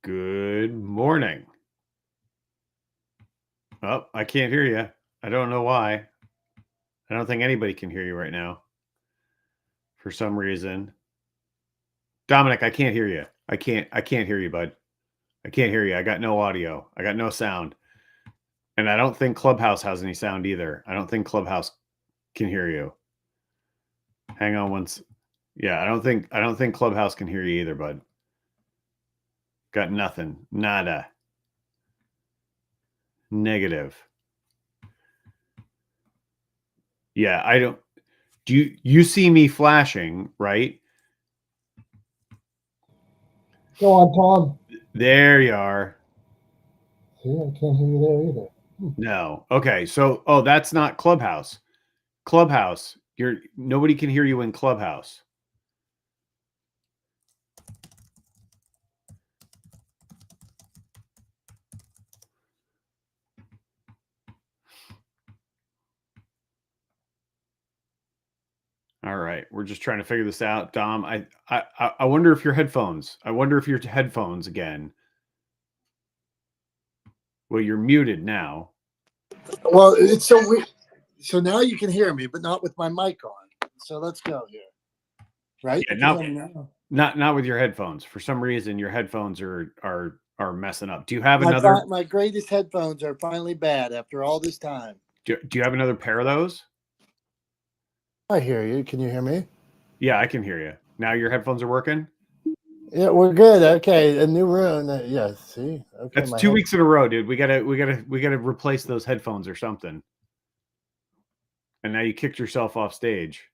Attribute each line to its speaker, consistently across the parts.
Speaker 1: Good morning. Oh, I can't hear you. I don't know why. I don't think anybody can hear you right now for some reason. Dominic, I can't hear you. I can't hear you, bud. I can't hear you. I got no audio. I got no sound. And I don't think Clubhouse has any sound either. I don't think Clubhouse can hear you. Hang on once. Yeah, I don't think Clubhouse can hear you either, bud. Got nothing. Nada. Negative. Yeah, I don't. Do you see me flashing, right?
Speaker 2: Go on, Tom.
Speaker 1: There you are.
Speaker 2: See, I can't hear you there either.
Speaker 1: No. Okay. So, that's not Clubhouse. Clubhouse. Nobody can hear you in Clubhouse. All right. We're just trying to figure this out, Dom. I wonder if your headphones. I wonder if your headphones again. Well, you're muted now.
Speaker 2: Well, it's so weird. So now you can hear me, but not with my mic on. So let's go here. Right?
Speaker 1: Yeah,
Speaker 2: You can hear me now.
Speaker 1: not with your headphones. For some reason, your headphones are messing up. Do you have another?
Speaker 2: My greatest headphones are finally bad after all this time.
Speaker 1: Do you have another pair of those?
Speaker 2: I hear you. Can you hear me?
Speaker 1: Yeah, I can hear you. Now your headphones are working.
Speaker 2: Yeah, we're good. Okay, a new room. Yeah, see. Okay,
Speaker 1: That's 2 weeks in a row, dude. We gotta replace those headphones or something. And now you kicked yourself off stage.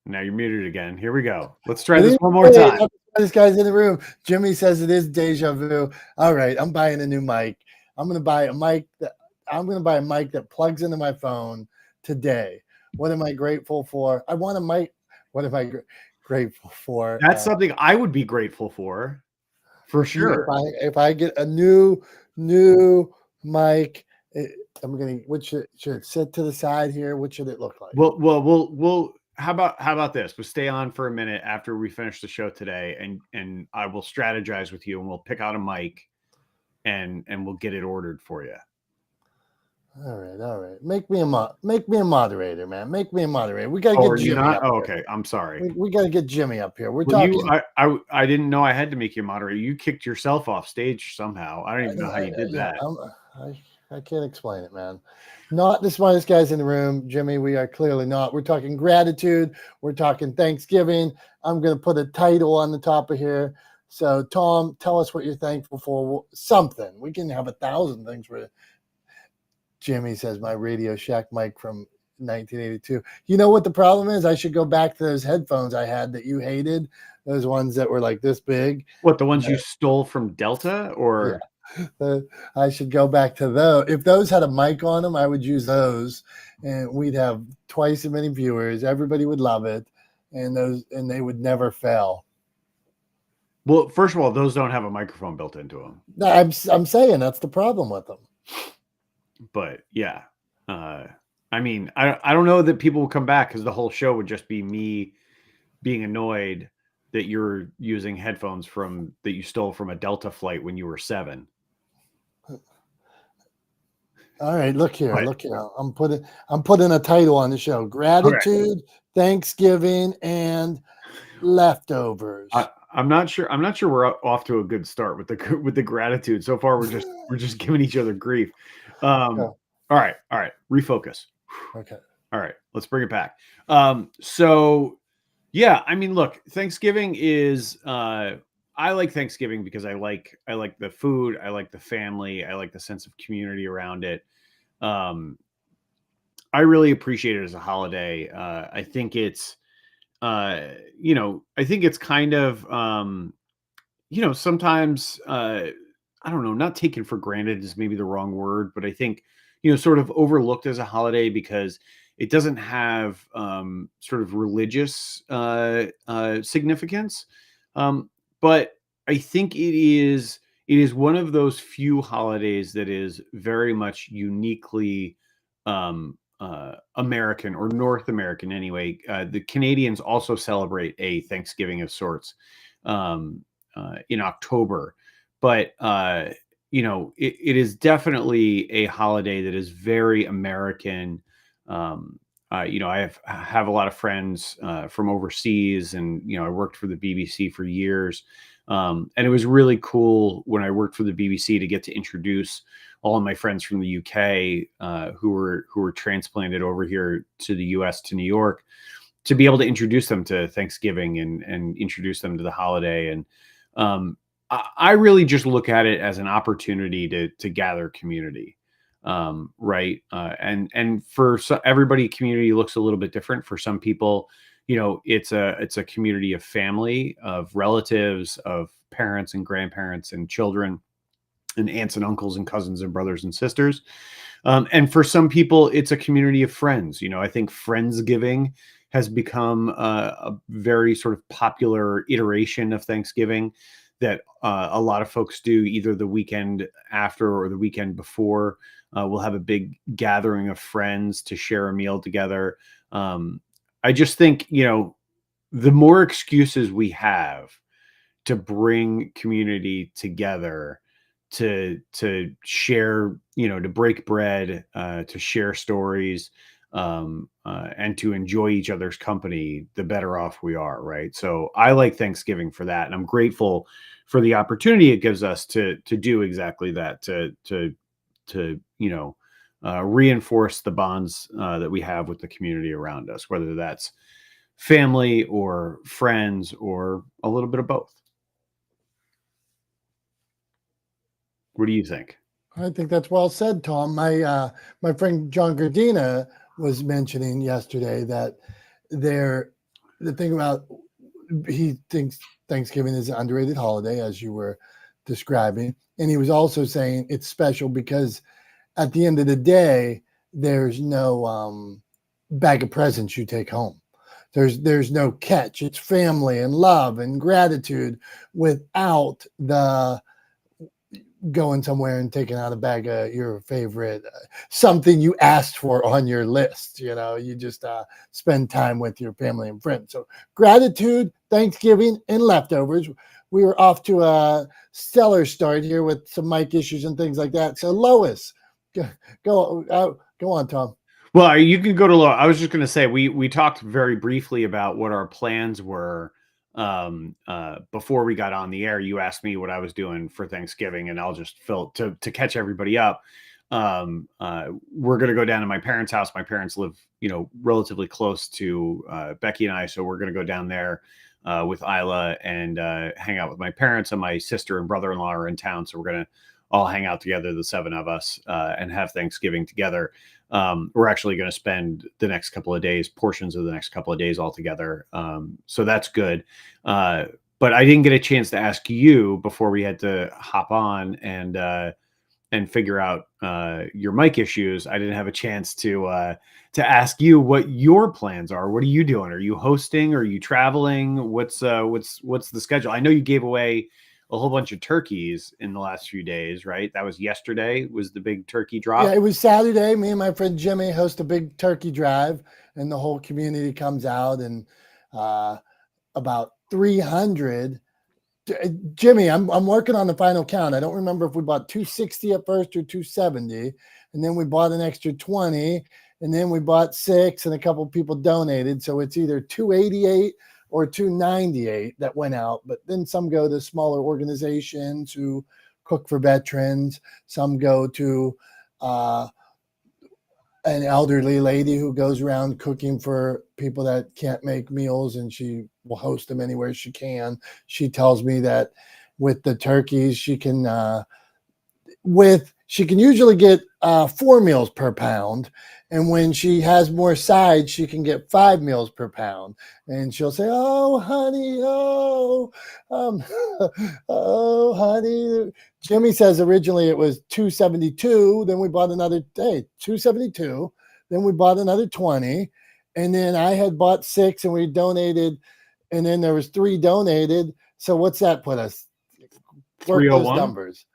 Speaker 1: Now you're muted again. Here we go. Let's try this one more time.
Speaker 2: This guy's in the room. Jimmy says it is deja vu. All right, I'm buying a new mic. I'm gonna buy a mic that plugs into my phone today. What am I grateful for? I want a mic. What am I grateful for?
Speaker 1: That's something I would be grateful for sure.
Speaker 2: If I get a new mic, what should it sit to the side here? What should it look like?
Speaker 1: We'll how about this? We'll stay on for a minute after we finish the show today, and I will strategize with you, and we'll pick out a mic, and we'll get it ordered for you.
Speaker 2: All right. Make me a moderator, man. Make me a moderator. We gotta get Jimmy up here.
Speaker 1: Okay, I'm sorry.
Speaker 2: We gotta get Jimmy up here. We're talking.
Speaker 1: I didn't know I had to make you a moderator. You kicked yourself off stage somehow. I don't even know how you did that.
Speaker 2: I can't explain it, man. Not the smartest guys in the room, Jimmy. We are clearly not. We're talking gratitude. We're talking Thanksgiving. I'm gonna put a title on the top of here. So, Tom, tell us what you're thankful for. Something. We can have 1,000 things for. Jimmy says my Radio Shack mic from 1982. You know what the problem is? I should go back to those headphones I had that you hated. Those ones that were like this big.
Speaker 1: What, the ones you stole from Delta, or?
Speaker 2: Yeah. I should go back to those. If those had a mic on them, I would use those, and we'd have twice as many viewers. Everybody would love it, and they would never fail.
Speaker 1: Well, first of all, those don't have a microphone built into them.
Speaker 2: I'm saying that's the problem with them.
Speaker 1: But yeah, I mean, I don't know that people will come back, because the whole show would just be me being annoyed that you're using headphones that you stole from a Delta flight when you were 7.
Speaker 2: All right, look here. I'm putting a title on the show: Gratitude, okay. Thanksgiving, and Leftovers.
Speaker 1: I'm not sure we're off to a good start with the gratitude. So far, we're just giving each other grief. All right. Refocus.
Speaker 2: Okay.
Speaker 1: All right. Let's bring it back. So yeah, I mean, look, Thanksgiving is, I like Thanksgiving because I like the food. I like the family. I like the sense of community around it. I really appreciate it as a holiday. I think it's, I think it's kind of, sometimes, I don't know, not taken for granted is maybe the wrong word, but I think, sort of overlooked as a holiday because it doesn't have sort of religious significance. But I think it is one of those few holidays that is very much uniquely American or North American anyway. The Canadians also celebrate a Thanksgiving of sorts in October, but it is definitely a holiday that is very American. I have a lot of friends from overseas, and I worked for the BBC for years, and it was really cool when I worked for the BBC to get to introduce all of my friends from the UK who were transplanted over here to the US, to New York, to be able to introduce them to Thanksgiving and introduce them to the holiday. And I really just look at it as an opportunity to gather community, right? And for everybody, community looks a little bit different. For some people, it's a community of family, of relatives, of parents and grandparents and children, and aunts and uncles and cousins and brothers and sisters. And for some people, it's a community of friends. I think Friendsgiving has become a very sort of popular iteration of Thanksgiving that a lot of folks do either the weekend after or the weekend before. We'll have a big gathering of friends to share a meal together. I just think, the more excuses we have to bring community together, to share, to break bread, to share stories, and to enjoy each other's company, the better off we are, right? So I like Thanksgiving for that, and I'm grateful for the opportunity it gives us to do exactly that, to reinforce the bonds that we have with the community around us, whether that's family or friends or a little bit of both. What do you think?
Speaker 2: I think that's well said, Tom. My friend John Gardina was mentioning yesterday that the thing about, he thinks Thanksgiving is an underrated holiday, as you were describing, and he was also saying it's special because at the end of the day, there's no bag of presents you take home. There's no catch. It's family and love and gratitude without the going somewhere and taking out a bag of your favorite, something you asked for on your list. You just spend time with your family and friends. So gratitude, Thanksgiving, and leftovers. We were off to a stellar start here with some mic issues and things like that. So Lois, go on, Tom.
Speaker 1: Well, you can go to Lois. I was just going to say, we talked very briefly about what our plans were before we got on the air. You asked me what I was doing for Thanksgiving, and I'll just to catch everybody up. We're going to go down to my parents' house. My parents live, relatively close to Becky and I, so we're going to go down there with Isla and hang out with my parents, and my sister and brother-in-law are in town, so we're going to all hang out together, the 7 of us, and have Thanksgiving together. We're actually going to spend the next couple of days, portions of the next couple of days all together. So that's good. But I didn't get a chance to ask you before we had to hop on and figure out your mic issues. I didn't have a chance to ask you what your plans are. What are you doing? Are you hosting? Are you traveling? What's the schedule? I know you gave away a whole bunch of turkeys in the last few days, right? That was yesterday, was the big turkey drop.
Speaker 2: Yeah, it was Saturday. Me and my friend Jimmy host a big turkey drive, and the whole community comes out, and about 300. Jimmy, I'm working on the final count. I don't remember if we bought 260 at first or 270, and then we bought an extra 20, and then we bought 6, and a couple of people donated. So it's either 288 or 298 that went out. But then some go to smaller organizations who cook for veterans. Some go to an elderly lady who goes around cooking for people that can't make meals, and she will host them anywhere she can. She tells me that with the turkeys, she can usually get 4 meals per pound. And when she has more sides, she can get 5 meals per pound. And she'll say, "Oh, honey, oh, honey." Jimmy says originally it was 272. Then we bought another 272. Then we bought another 20. And then I had bought 6 and we donated. And then there was 3 donated. So what's that put us? Work those numbers.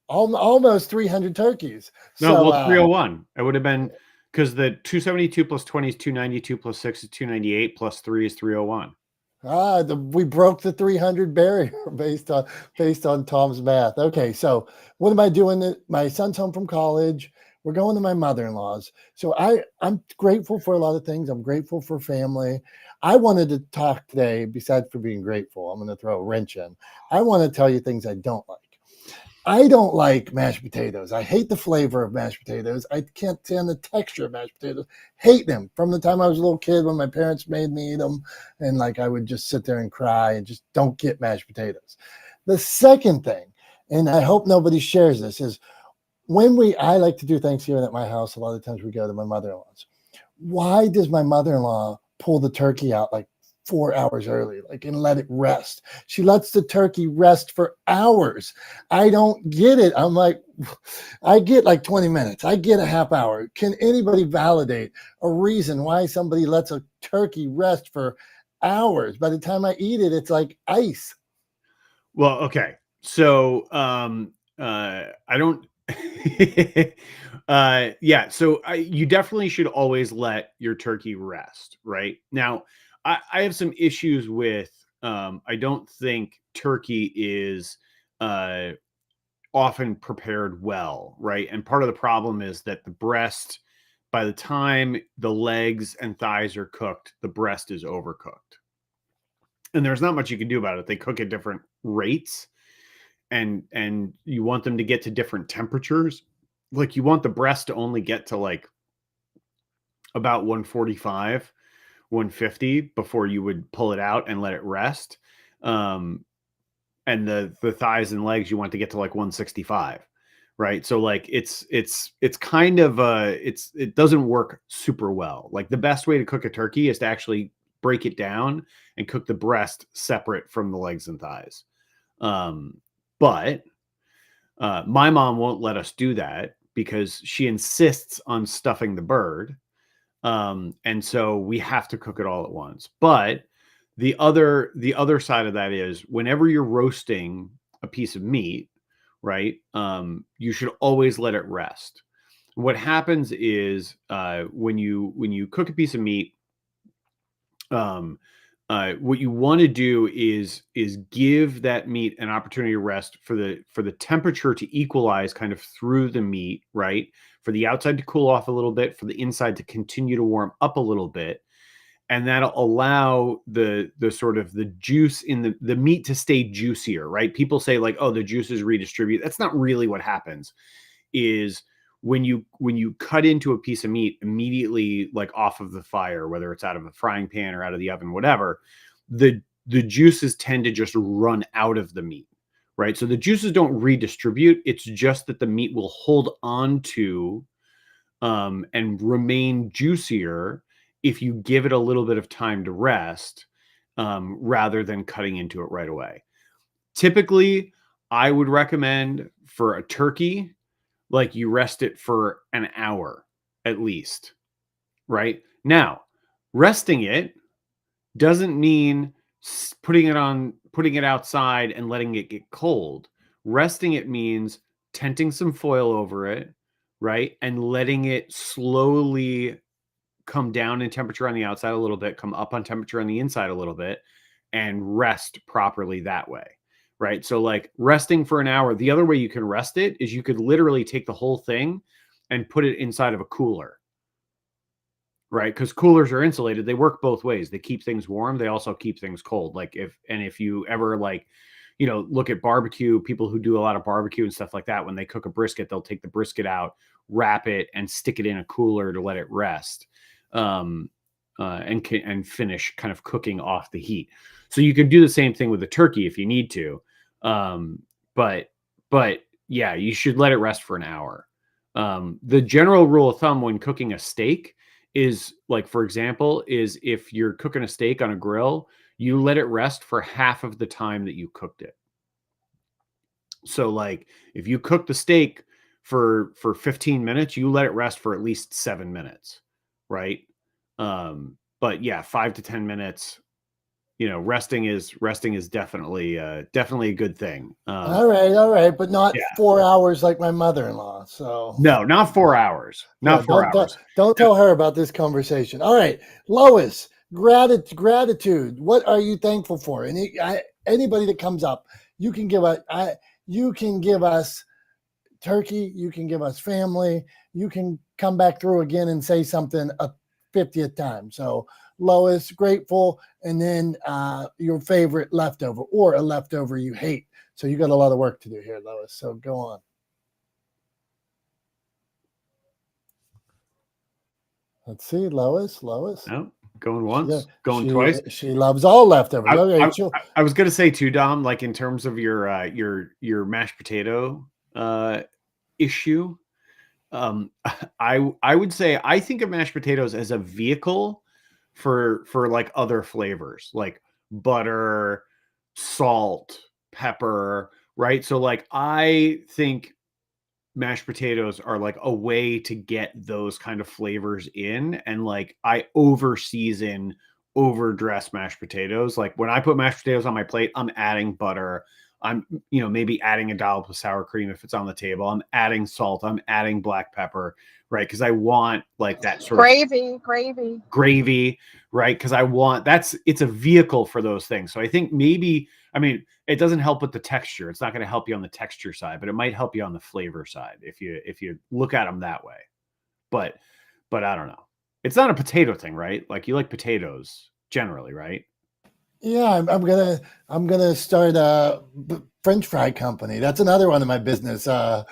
Speaker 2: Almost 300 turkeys.
Speaker 1: No, 301. It would have been Because the 272 plus 20 is 292 plus 6 is 298 plus 3 is 301.
Speaker 2: We broke the 300 barrier based on Tom's math. Okay, so what am I doing? My son's home from college. We're going to my mother-in-law's. So I'm grateful for a lot of things. I'm grateful for family. I wanted to talk today, besides for being grateful, I'm going to throw a wrench in. I want to tell you things I don't like. I don't like mashed potatoes. I hate the flavor of mashed potatoes. I can't stand the texture of mashed potatoes. Hate them from the time I was a little kid when my parents made me eat them. And like I would just sit there and cry and just don't get mashed potatoes. The second thing, and I hope nobody shares this, is I like to do Thanksgiving at my house. A lot of times we go to my mother-in-law's. Why does my mother-in-law pull the turkey out like 4 hours early, and let it rest? She lets the turkey rest for hours. I don't get it. I'm like, I get like 20 minutes. I get a half hour. Can anybody validate a reason why somebody lets a turkey rest for hours? By the time I eat it, it's like ice.
Speaker 1: Well, okay. So I don't yeah, so you definitely should always let your turkey rest, right? Now, I have some issues with I don't think turkey is often prepared well, right? And part of the problem is that the breast, by the time the legs and thighs are cooked, the breast is overcooked. And there's not much you can do about it. They cook at different rates, and you want them to get to different temperatures. Like you want the breast to only get to like about 145, 150 before you would pull it out and let it rest. And the thighs and legs you want to get to like 165, right? So like it's kind of it doesn't work super well. Like the best way to cook a turkey is to actually break it down and cook the breast separate from the legs and thighs. But my mom won't let us do that because she insists on stuffing the bird. And so we have to cook it all at once. But the other side of that is whenever you're roasting a piece of meat, right? You should always let it rest. What happens is when you cook a piece of meat, um, what you want to do is give that meat an opportunity to rest for the temperature to equalize kind of through the meat, right? For the outside to cool off a little bit, for the inside to continue to warm up a little bit, and that'll allow the sort of the juice in the meat to stay juicier, right? People say like, oh, the juices redistribute. That's not really what happens. Is when you cut into a piece of meat immediately, like off of the fire, whether it's out of a frying pan or out of the oven, whatever, the juices tend to just run out of the meat, right? So the juices don't redistribute. It's just that the meat will hold on to and remain juicier if you give it a little bit of time to rest, rather than cutting into it right away. Typically, I would recommend for a turkey, like you rest it for an hour at least, right? Now, resting it doesn't mean putting it outside and letting it get cold. Resting it means tenting some foil over it, right? And letting it slowly come down in temperature on the outside a little bit, come up on temperature on the inside a little bit, and rest properly that way, right? So like resting for an hour, the other way you can rest it is you could literally take the whole thing and put it inside of a cooler, right? Because coolers are insulated. They work both ways. They keep things warm. They also keep things cold. Like if you ever like, look at barbecue, people who do a lot of barbecue and stuff like that, when they cook a brisket, they'll take the brisket out, wrap it, and stick it in a cooler to let it rest. And finish kind of cooking off the heat. So you could do the same thing with the turkey if you need to. But yeah, you should let it rest for an hour. The general rule of thumb when cooking a steak is like, for example, is if you're cooking a steak on a grill, you let it rest for half of the time that you cooked it. So like if you cook the steak for 15 minutes, you let it rest for at least 7 minutes, right? But yeah, 5 to 10 minutes resting is definitely definitely a good thing.
Speaker 2: All right, but not
Speaker 1: Yeah.
Speaker 2: 4 hours like my mother-in-law. So
Speaker 1: No, not 4 hours. Not
Speaker 2: yeah,
Speaker 1: 4 hours.
Speaker 2: don't tell her about this conversation. All right, Lois, gratitude. What are you thankful for? Anybody that comes up, you can give us turkey, you can give us family, you can come back through again and say something a 50th time. So Lois, grateful, and then your favorite leftover or a leftover you hate. So you got a lot of work to do here, Lois. So go on. Let's see, Lois.
Speaker 1: No, going once, going
Speaker 2: she,
Speaker 1: twice.
Speaker 2: She loves all leftovers.
Speaker 1: I was going to say too, Dom, like in terms of your mashed potato issue, I would say I think of mashed potatoes as a vehicle for like other flavors, like butter, salt, pepper, right? So like I think mashed potatoes are like a way to get those kind of flavors in, and like I over season, overdress mashed potatoes. Like when I put mashed potatoes on my plate, I'm adding butter, I'm maybe adding a dollop of sour cream if it's on the table, I'm adding salt, I'm adding black pepper, right? Because I want like that sort
Speaker 3: of
Speaker 1: gravy, right? Because I want it's a vehicle for those things. So I think maybe, I mean, it doesn't help with the texture. It's not going to help you on the texture side, but it might help you on the flavor side if you look at them that way. But I don't know. It's not a potato thing, right? Like you like potatoes generally, right?
Speaker 2: Yeah, I'm gonna start a French fry company. That's another one of my business. For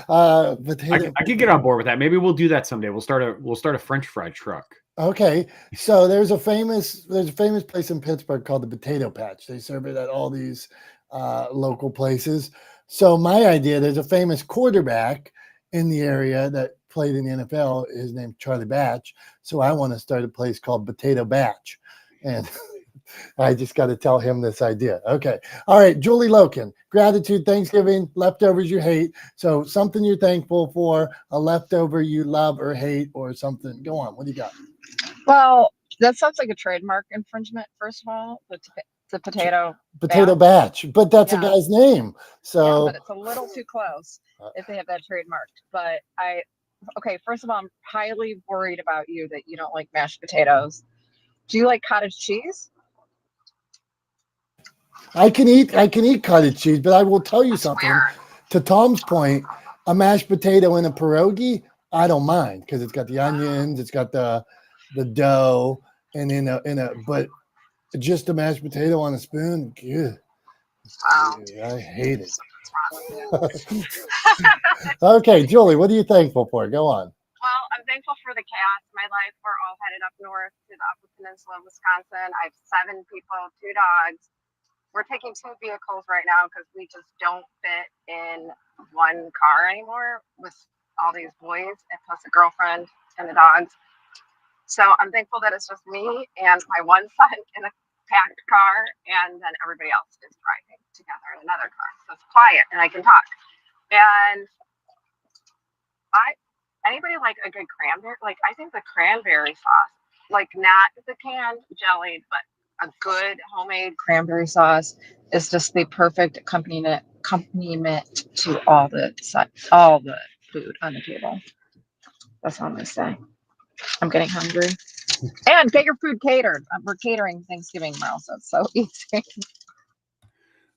Speaker 2: potato.
Speaker 1: I could get on board with that. Maybe we'll do that someday. We'll start a French fry truck.
Speaker 2: Okay, so there's a famous place in Pittsburgh called the Potato Patch. They serve it at all these local places. So my idea, there's a famous quarterback in the area that played in the NFL. His name's Charlie Batch. So I want to start a place called Potato Batch, and I just got to tell him this idea. Okay, all right, Julie Loken, gratitude, Thanksgiving, leftovers you hate. So something you're thankful for, a leftover you love or hate, or something. Go on. What do you got?
Speaker 3: Well, that sounds like a trademark infringement, first of all. The potato
Speaker 2: batch, but that's a guy's name. So
Speaker 3: yeah, but it's a little too close if they have that trademarked. But okay, first of all, I'm highly worried about you that you don't like mashed potatoes. Do you like cottage cheese?
Speaker 2: I can eat cottage cheese, but I will tell you something.
Speaker 3: Weird.
Speaker 2: To Tom's point, a mashed potato in a pierogi, I don't mind because it's got the onions, it's got the dough, and but just a mashed potato on a spoon, ugh.
Speaker 3: Wow.
Speaker 2: I hate it. Okay, Julie, what are you thankful for? Go on.
Speaker 3: Well, I'm thankful for the chaos in my life. We're all headed up north to the Upper Peninsula of Wisconsin. I have 7 people, 2 dogs. We're taking 2 vehicles right now because we just don't fit in one car anymore with all these boys and plus a girlfriend and the dogs. So I'm thankful that it's just me and my one son in a packed car, and then everybody else is driving together in another car. So it's quiet and I can talk. And anybody like a good cranberry? Like I think the cranberry sauce, like not the canned jellied, but a good homemade cranberry sauce is just the perfect accompaniment to all the food on the table. That's all I'm gonna say. I'm getting hungry. And get your food catered. We're catering Thanksgiving tomorrow, so it's so easy.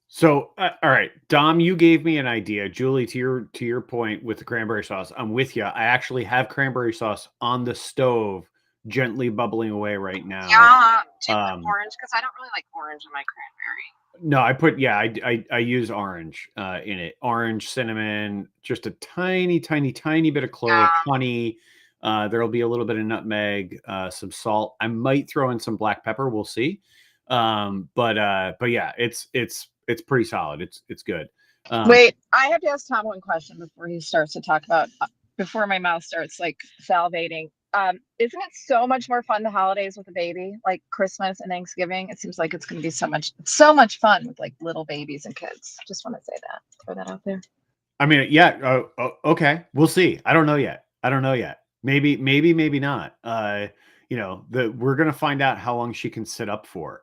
Speaker 1: So, all right, Dom, you gave me an idea. Julie, to your point with the cranberry sauce, I'm with you. I actually have cranberry sauce on the stove, gently bubbling away right now.
Speaker 3: Yeah, do you put orange? Because I don't really like orange in my cranberry.
Speaker 1: No, I put I use orange in it. Orange, cinnamon, just a tiny bit of clove, honey. There'll be a little bit of nutmeg, some salt. I might throw in some black pepper. We'll see. But yeah, it's pretty solid. It's good.
Speaker 3: Wait, I have to ask Tom one question before he starts to talk about before my mouth starts like salivating. Isn't it so much more fun the holidays with a baby, like Christmas and Thanksgiving? It seems like it's going to be so much fun with like little babies and kids. Just want to say that, throw that out there.
Speaker 1: I mean, yeah. Okay, we'll see. I don't know yet. Maybe not. we're going to find out how long she can sit up for.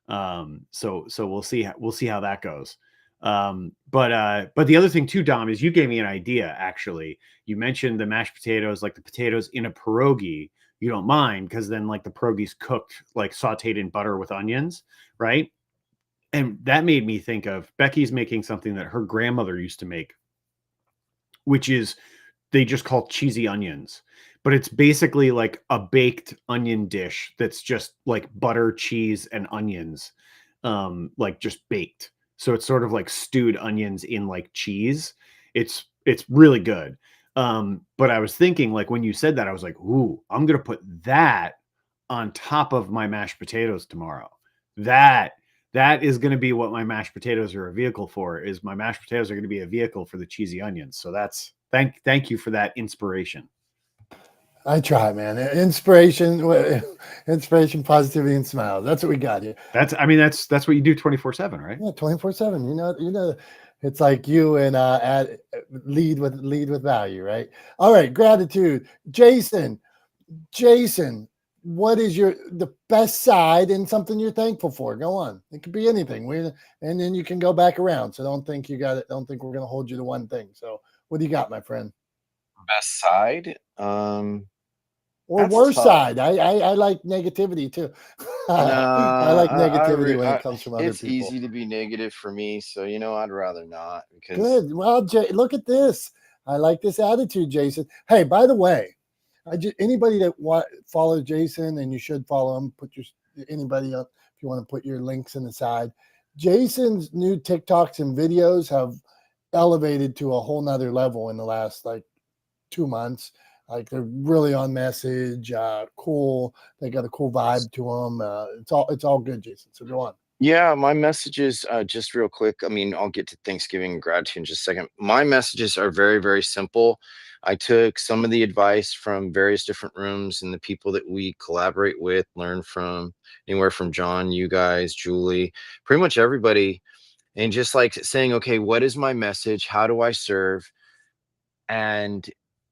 Speaker 1: So we'll see how that goes. But the other thing too, Dom, is you gave me an idea. Actually, you mentioned the mashed potatoes, like the potatoes in a pierogi. You don't mind because then like the pierogi's cooked, like sauteed in butter with onions, right? And that made me think of Becky's making something that her grandmother used to make, which is they just call cheesy onions, but it's basically like a baked onion dish that's just like butter, cheese, and onions, like just baked. So it's sort of like stewed onions in like cheese. It's really good. But I was thinking, like when you said that, I was like, ooh, I'm gonna put that on top of my mashed potatoes tomorrow. That is going to be what my mashed potatoes are a vehicle for. Is my mashed potatoes are going to be a vehicle for the cheesy onions. So that's thank you for that inspiration.
Speaker 2: I try, man. Inspiration, positivity, and smiles. That's what we got here.
Speaker 1: That's what you do 24/7, right?
Speaker 2: Yeah, 24/7. You know, it's like you and lead with value, right? All right, gratitude, Jason. What is the best side and something you're thankful for? Go on. It could be anything. And then you can go back around. So don't think you got it. Don't think we're going to hold you to one thing. So what do you got, my friend?
Speaker 4: Best side?
Speaker 2: Or worst side. I like negativity too. I like negativity when it comes from other
Speaker 4: it's
Speaker 2: people.
Speaker 4: easy to be negative for me, so I'd rather not. Because
Speaker 2: Good. Well, look at this. I like this attitude, Jason. Hey, by the way, anybody that follow Jason, and you should follow him. Anybody else, if you want to put your links in the side. Jason's new TikToks and videos have elevated to a whole nother level in the last like 2 months. Like they're really on message, cool. They got a cool vibe to them. It's all good, Jason. So go on.
Speaker 4: yeah, my messages, just real quick. I mean, I'll get to Thanksgiving and gratitude in just a second. My messages are very, very simple. I took some of the advice from various different rooms and the people that we collaborate with, learn from, anywhere from John, you guys, Julie, pretty much everybody, and just like saying, okay, what is my message? How do I serve? And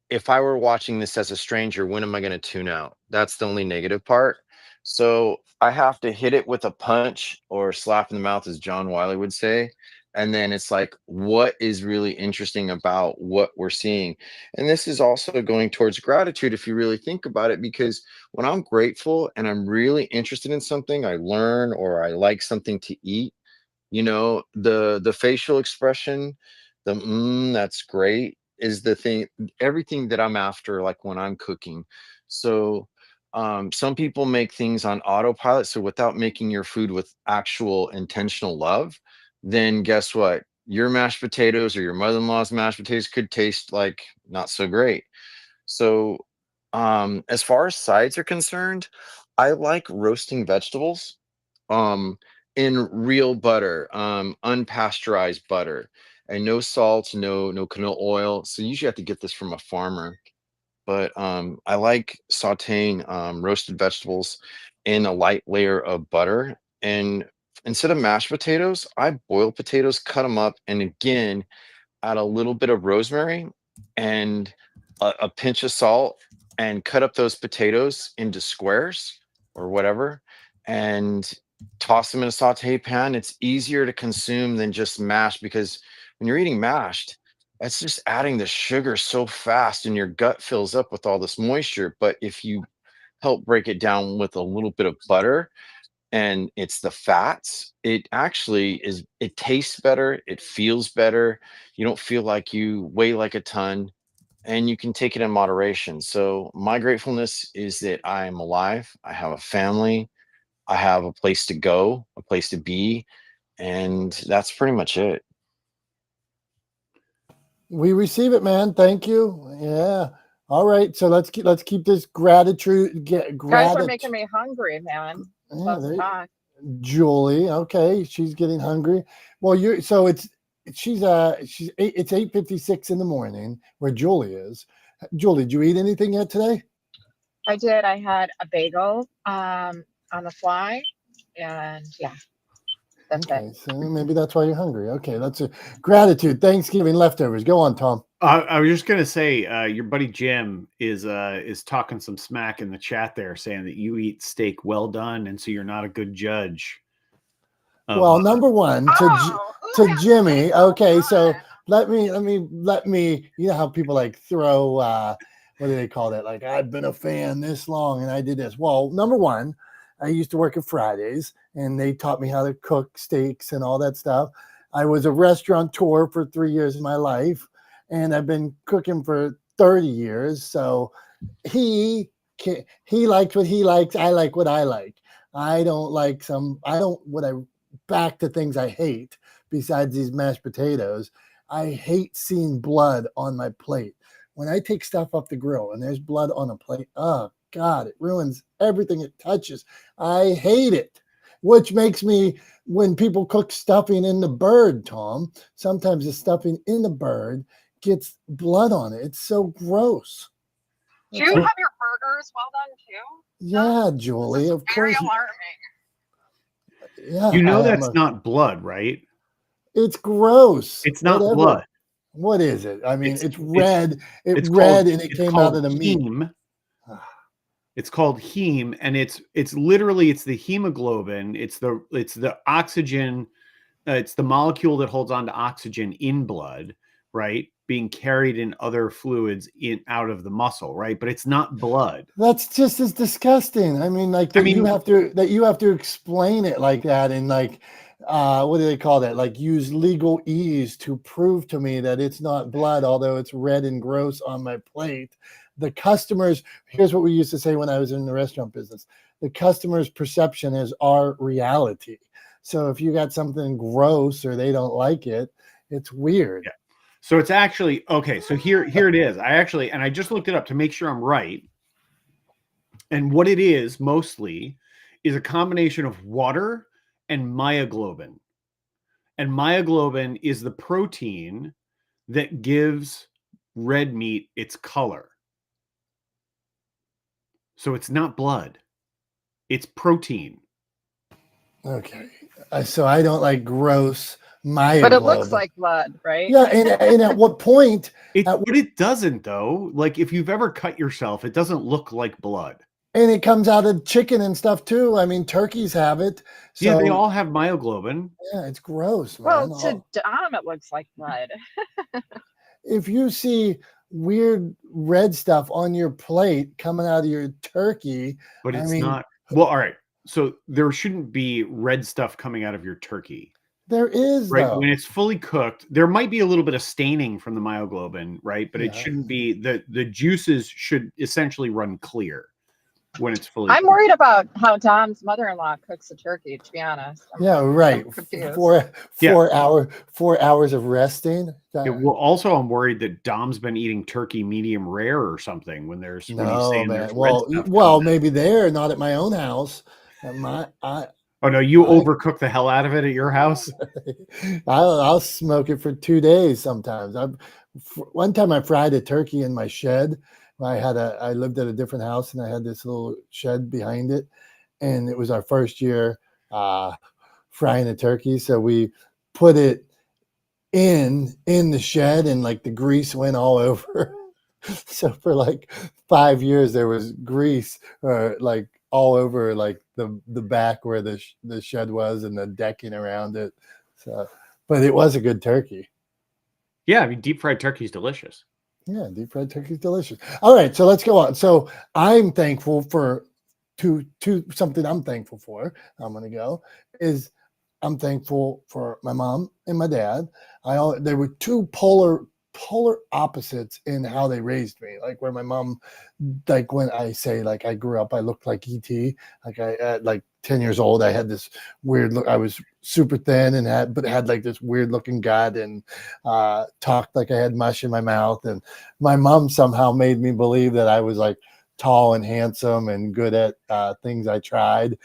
Speaker 4: if I were watching this as a stranger, when am I going to tune out? That's the only negative part. So I have to hit it with a punch or slap in the mouth, as John Wiley would say. And then it's like, what is really interesting about what we're seeing? And this is also going towards gratitude, if you really think about it, because when I'm grateful and I'm really interested in something, I learn or I like something to eat, the facial expression, that's great, is the thing, everything that I'm after, like when I'm cooking. So some people make things on autopilot, so without making your food with actual intentional love, then guess what, your mashed potatoes or your mother-in-law's mashed potatoes could taste like not so great. So as far as sides are concerned, I like roasting vegetables in real butter, unpasteurized butter, and no salt, no canola oil. So usually I have to get this from a farmer. But I like sauteing roasted vegetables in a light layer of butter. And instead of mashed potatoes, I boil potatoes, cut them up, and again add a little bit of rosemary and a pinch of salt, and cut up those potatoes into squares or whatever, and toss them in a saute pan. It's easier to consume than just mashed, because when you're eating mashed, that's just adding the sugar so fast and your gut fills up with all this moisture. But if you help break it down with a little bit of butter, and it's the fats, it actually is, it tastes better, it feels better, you don't feel like you weigh like a ton, and you can take it in moderation. So my gratefulness is that I am alive, I have a family, I have a place to go, a place to be, and that's pretty much it.
Speaker 2: We receive it, man. Thank you. Yeah. All right. So let's keep this gratitude.
Speaker 5: Guys are making me hungry, man.
Speaker 2: Yeah, Julie. Okay, she's getting hungry. Well, it's 8:56 in the morning where Julie is. Julie, did you eat anything yet today?
Speaker 5: I did. I had a bagel on the fly, and yeah, that's
Speaker 2: okay,
Speaker 5: it.
Speaker 2: so maybe that's why you're hungry. Okay, that's a gratitude. Thanksgiving leftovers. Go on, Tom.
Speaker 1: I was just gonna say, your buddy Jim is talking some smack in the chat there, saying that you eat steak well done, and so you're not a good judge.
Speaker 2: Well, number one to Jimmy. Okay, so let me. You know how people like throw what do they call that? Like, I've been a fan this long and I did this. Well, number one, I used to work at Fridays and they taught me how to cook steaks and all that stuff. I was a restaurateur for 3 years of my life, and I've been cooking for 30 years. So he likes what he likes. I like what I like. I don't like back to things I hate besides these mashed potatoes. I hate seeing blood on my plate. When I take stuff off the grill and there's blood on a plate, oh God, it ruins everything it touches. I hate it, which makes me, when people cook stuffing in the bird, Tom, sometimes the stuffing in the bird gets blood on it. It's so gross.
Speaker 3: Do you have your burgers well done too?
Speaker 2: Yeah, Julie, of
Speaker 3: Very
Speaker 2: course.
Speaker 3: alarming.
Speaker 2: Yeah,
Speaker 1: you know that's not blood, right?
Speaker 2: It's gross.
Speaker 1: It's not
Speaker 2: Whatever.
Speaker 1: blood.
Speaker 2: What is it? I mean, it's red.
Speaker 1: It's
Speaker 2: red,
Speaker 1: called,
Speaker 2: and it came out of the meat.
Speaker 1: heme. It's called heme, and it's literally the hemoglobin. It's the oxygen. It's the molecule that holds on to oxygen in blood, right? Being carried in other fluids out of the muscle, right? But it's not blood.
Speaker 2: That's just as disgusting. I mean, like you have to explain it like that, and like what do they call that? Like, use legal ease to prove to me that it's not blood, although it's red and gross on my plate. The customers, here's what we used to say when I was in the restaurant business: the customer's perception is our reality. So if you got something gross or they don't like it, it's weird.
Speaker 1: Yeah. So it's actually, okay, so here it is. I just looked it up to make sure I'm right. And what it is mostly is a combination of water and myoglobin. And myoglobin is the protein that gives red meat its color. So it's not blood. It's protein.
Speaker 2: Okay. So I don't like gross myoglobin.
Speaker 5: But it looks like blood, right?
Speaker 2: Yeah, and at what point?
Speaker 1: But it doesn't, though. Like, if you've ever cut yourself, it doesn't look like blood.
Speaker 2: And it comes out of chicken and stuff too. I mean, turkeys have it. So,
Speaker 1: yeah, they all have myoglobin.
Speaker 2: Yeah, it's gross, man.
Speaker 5: Well, to Dom, it looks like blood.
Speaker 2: If you see weird red stuff on your plate coming out of your turkey,
Speaker 1: but it's not. Well, all right. So there shouldn't be red stuff coming out of your turkey.
Speaker 2: There is,
Speaker 1: right?
Speaker 2: Though.
Speaker 1: When it's fully cooked, there might be a little bit of staining from the myoglobin, right? But it shouldn't be. The juices should essentially run clear when it's fully
Speaker 5: I'm worried about how Dom's mother-in-law cooks a turkey, to be honest.
Speaker 2: Right. 4 hours of resting.
Speaker 1: Yeah, well, also, I'm worried that Dom's been eating turkey medium rare or something when there's
Speaker 2: man. Well, maybe there, not at my own house.
Speaker 1: Oh no, you overcook the hell out of it at your house.
Speaker 2: I'll smoke it for 2 days sometimes. One time I fried a turkey in my shed. I lived at a different house and I had this little shed behind it, and it was our first year frying a turkey. So we put it in the shed, and like the grease went all over. So for like 5 years there was grease like all over like the back where the shed was and the decking around it. So, but it was a good turkey.
Speaker 1: Yeah, I mean, deep fried turkey is delicious.
Speaker 2: Yeah, deep fried turkey is delicious. All right, so let's go on. So I'm thankful for something I'm thankful for. I'm going to go is I'm thankful for my mom and my dad. They were two polar opposites in how they raised me. Like where my mom, like when I say like I grew up, I looked like E.T. Like at like 10 years old, I had this weird look. I was super thin and had like this weird looking gut and talked like I had mush in my mouth. And my mom somehow made me believe that I was like tall and handsome and good at things I tried.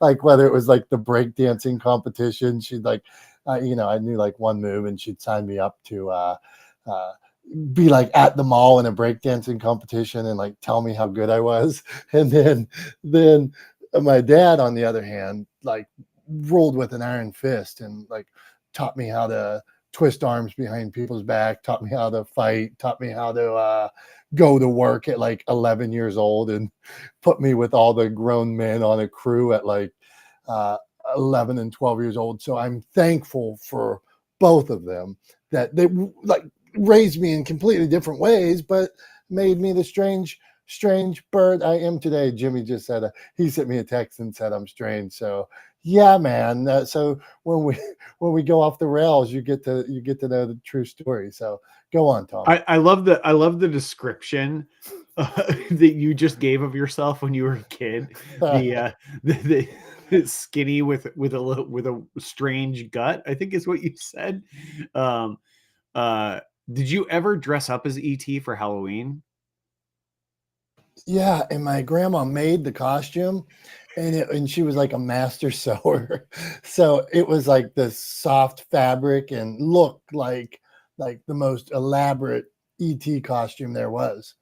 Speaker 2: Like whether it was like the breakdancing competition, she'd like, I knew like one move and she'd sign me up to be like at the mall in a breakdancing competition and like tell me how good I was. And then my dad, on the other hand, like rolled with an iron fist and like taught me how to twist arms behind people's back, taught me how to fight, taught me how to go to work at like 11 years old, and put me with all the grown men on a crew at like 11 and 12 years old. So I'm thankful for both of them, that they like raised me in completely different ways, but made me the strange bird I am today. Jimmy just said he sent me a text and said I'm strange. So yeah, man. So when we go off the rails, you get to know the true story. So go on, Tom.
Speaker 1: I love the description that you just gave of yourself when you were a kid. The skinny with a strange gut, I think is what you said. Did you ever dress up as ET for Halloween?
Speaker 2: Yeah, and my grandma made the costume, and she was like a master sewer. So it was like this soft fabric and looked like the most elaborate ET costume there was.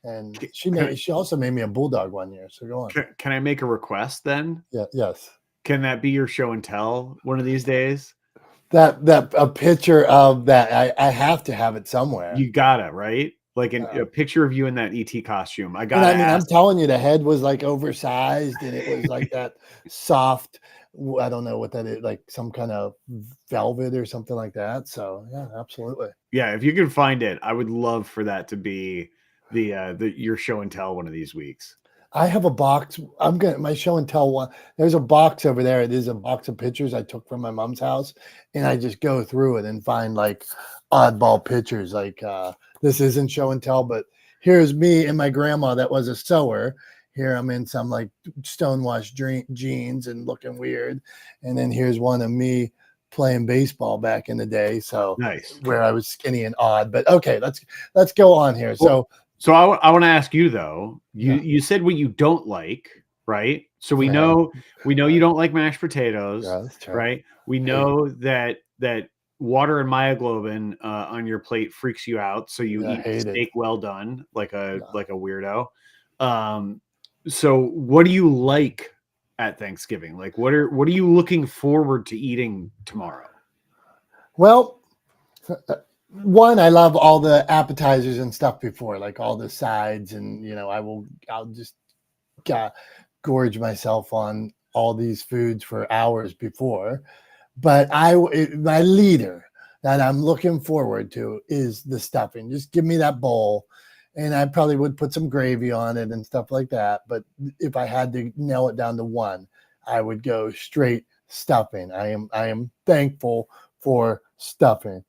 Speaker 2: And she also made me a bulldog one year. So go on.
Speaker 1: Can I make a request then?
Speaker 2: Yeah, yes.
Speaker 1: Can that be your show and tell one of these days?
Speaker 2: That a picture of that, I have to have it somewhere.
Speaker 1: You gotta, right? Like a picture of you in that ET costume. I gotta.
Speaker 2: And I mean, I'm telling you, the head was like oversized, and it was like that soft. I don't know what that is, like some kind of velvet or something like that. So yeah, absolutely.
Speaker 1: Yeah, if you can find it, I would love for that to be the your show and tell one of these weeks.
Speaker 2: I have a box. My show and tell one. There's a box over there. It is a box of pictures I took from my mom's house, and I just go through it and find like oddball pictures. Like this isn't show and tell, but here's me and my grandma that was a sewer. Here I'm in some like stonewashed jeans and looking weird, and then here's one of me playing baseball back in the day. So
Speaker 1: nice,
Speaker 2: where I was skinny and odd. But okay, let's go on here.
Speaker 1: So I want to ask you though. You said what you don't like, right? So we know you don't like mashed potatoes, right? We know that water and myoglobin on your plate freaks you out, so you eat steak well done like a weirdo. So what do you like at Thanksgiving? Like what are you looking forward to eating tomorrow?
Speaker 2: Well, one, I love all the appetizers and stuff before, like all the sides, and I'll just gorge myself on all these foods for hours before. But my leader that I'm looking forward to is the stuffing. Just give me that bowl, and I probably would put some gravy on it and stuff like that. But if I had to nail it down to one, I would go straight stuffing. I am thankful for stuffing.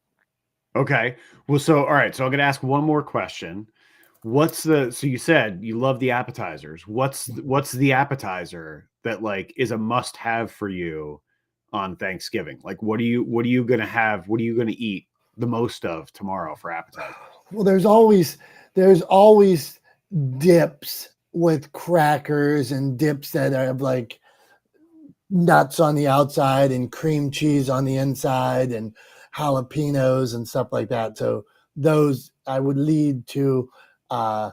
Speaker 1: Okay. Well, so all right. So I'm going to ask one more question. So you said you love the appetizers. What's the appetizer that like is a must have for you on Thanksgiving? Like what are you going to have? What are you going to eat the most of tomorrow for appetizers?
Speaker 2: Well, there's always dips with crackers and dips that have like nuts on the outside and cream cheese on the inside and jalapenos and stuff like that. So those I would lead to a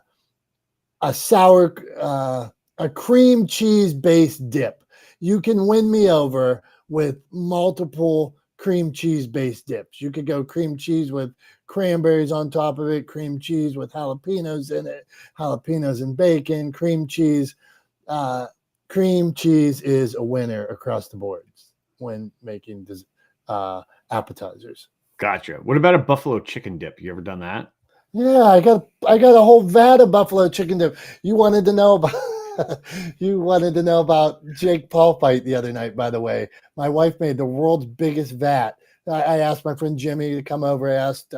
Speaker 2: cream cheese based dip. You can win me over with multiple cream cheese based dips. You could go cream cheese with cranberries on top of it, cream cheese with jalapenos in it, jalapenos and bacon, cream cheese. Cream cheese is a winner across the boards when making appetizers.
Speaker 1: Gotcha. What about a buffalo chicken dip? You ever done that?
Speaker 2: Yeah, I got a whole vat of buffalo chicken dip. You wanted to know about Jake Paul fight the other night, by the way. My wife made the world's biggest vat. I asked my friend Jimmy to come over. I asked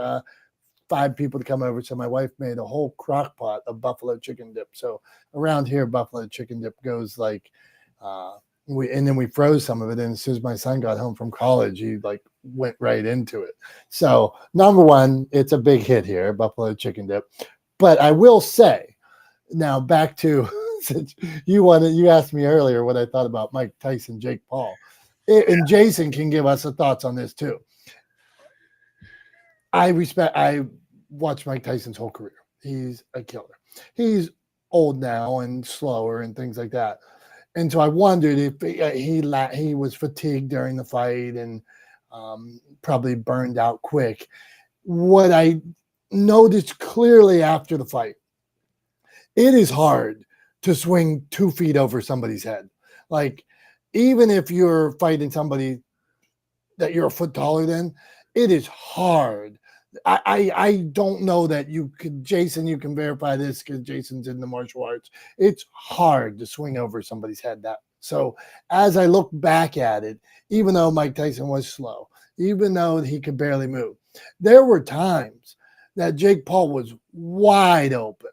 Speaker 2: 5 people to come over. So my wife made a whole crock pot of buffalo chicken dip. So around here, buffalo chicken dip goes like, and then we froze some of it. And as soon as my son got home from college, he like went right into it. So number one, it's a big hit here, buffalo chicken dip. But I will say, now back to, since you asked me earlier what I thought about Mike Tyson, Jake Paul, and Jason can give us thoughts on this too. I watched Mike Tyson's whole career. He's a killer. He's old now and slower and things like that. And so I wondered if he was fatigued during the fight and probably burned out quick. What I noticed clearly after the fight, it is hard to swing 2 feet over somebody's head. Like, even if you're fighting somebody that you're a foot taller than, it is hard. I don't know that you could, Jason, you can verify this because Jason's in the martial arts. It's hard to swing over somebody's head that. So as I look back at it, even though Mike Tyson was slow, even though he could barely move, there were times that Jake Paul was wide open,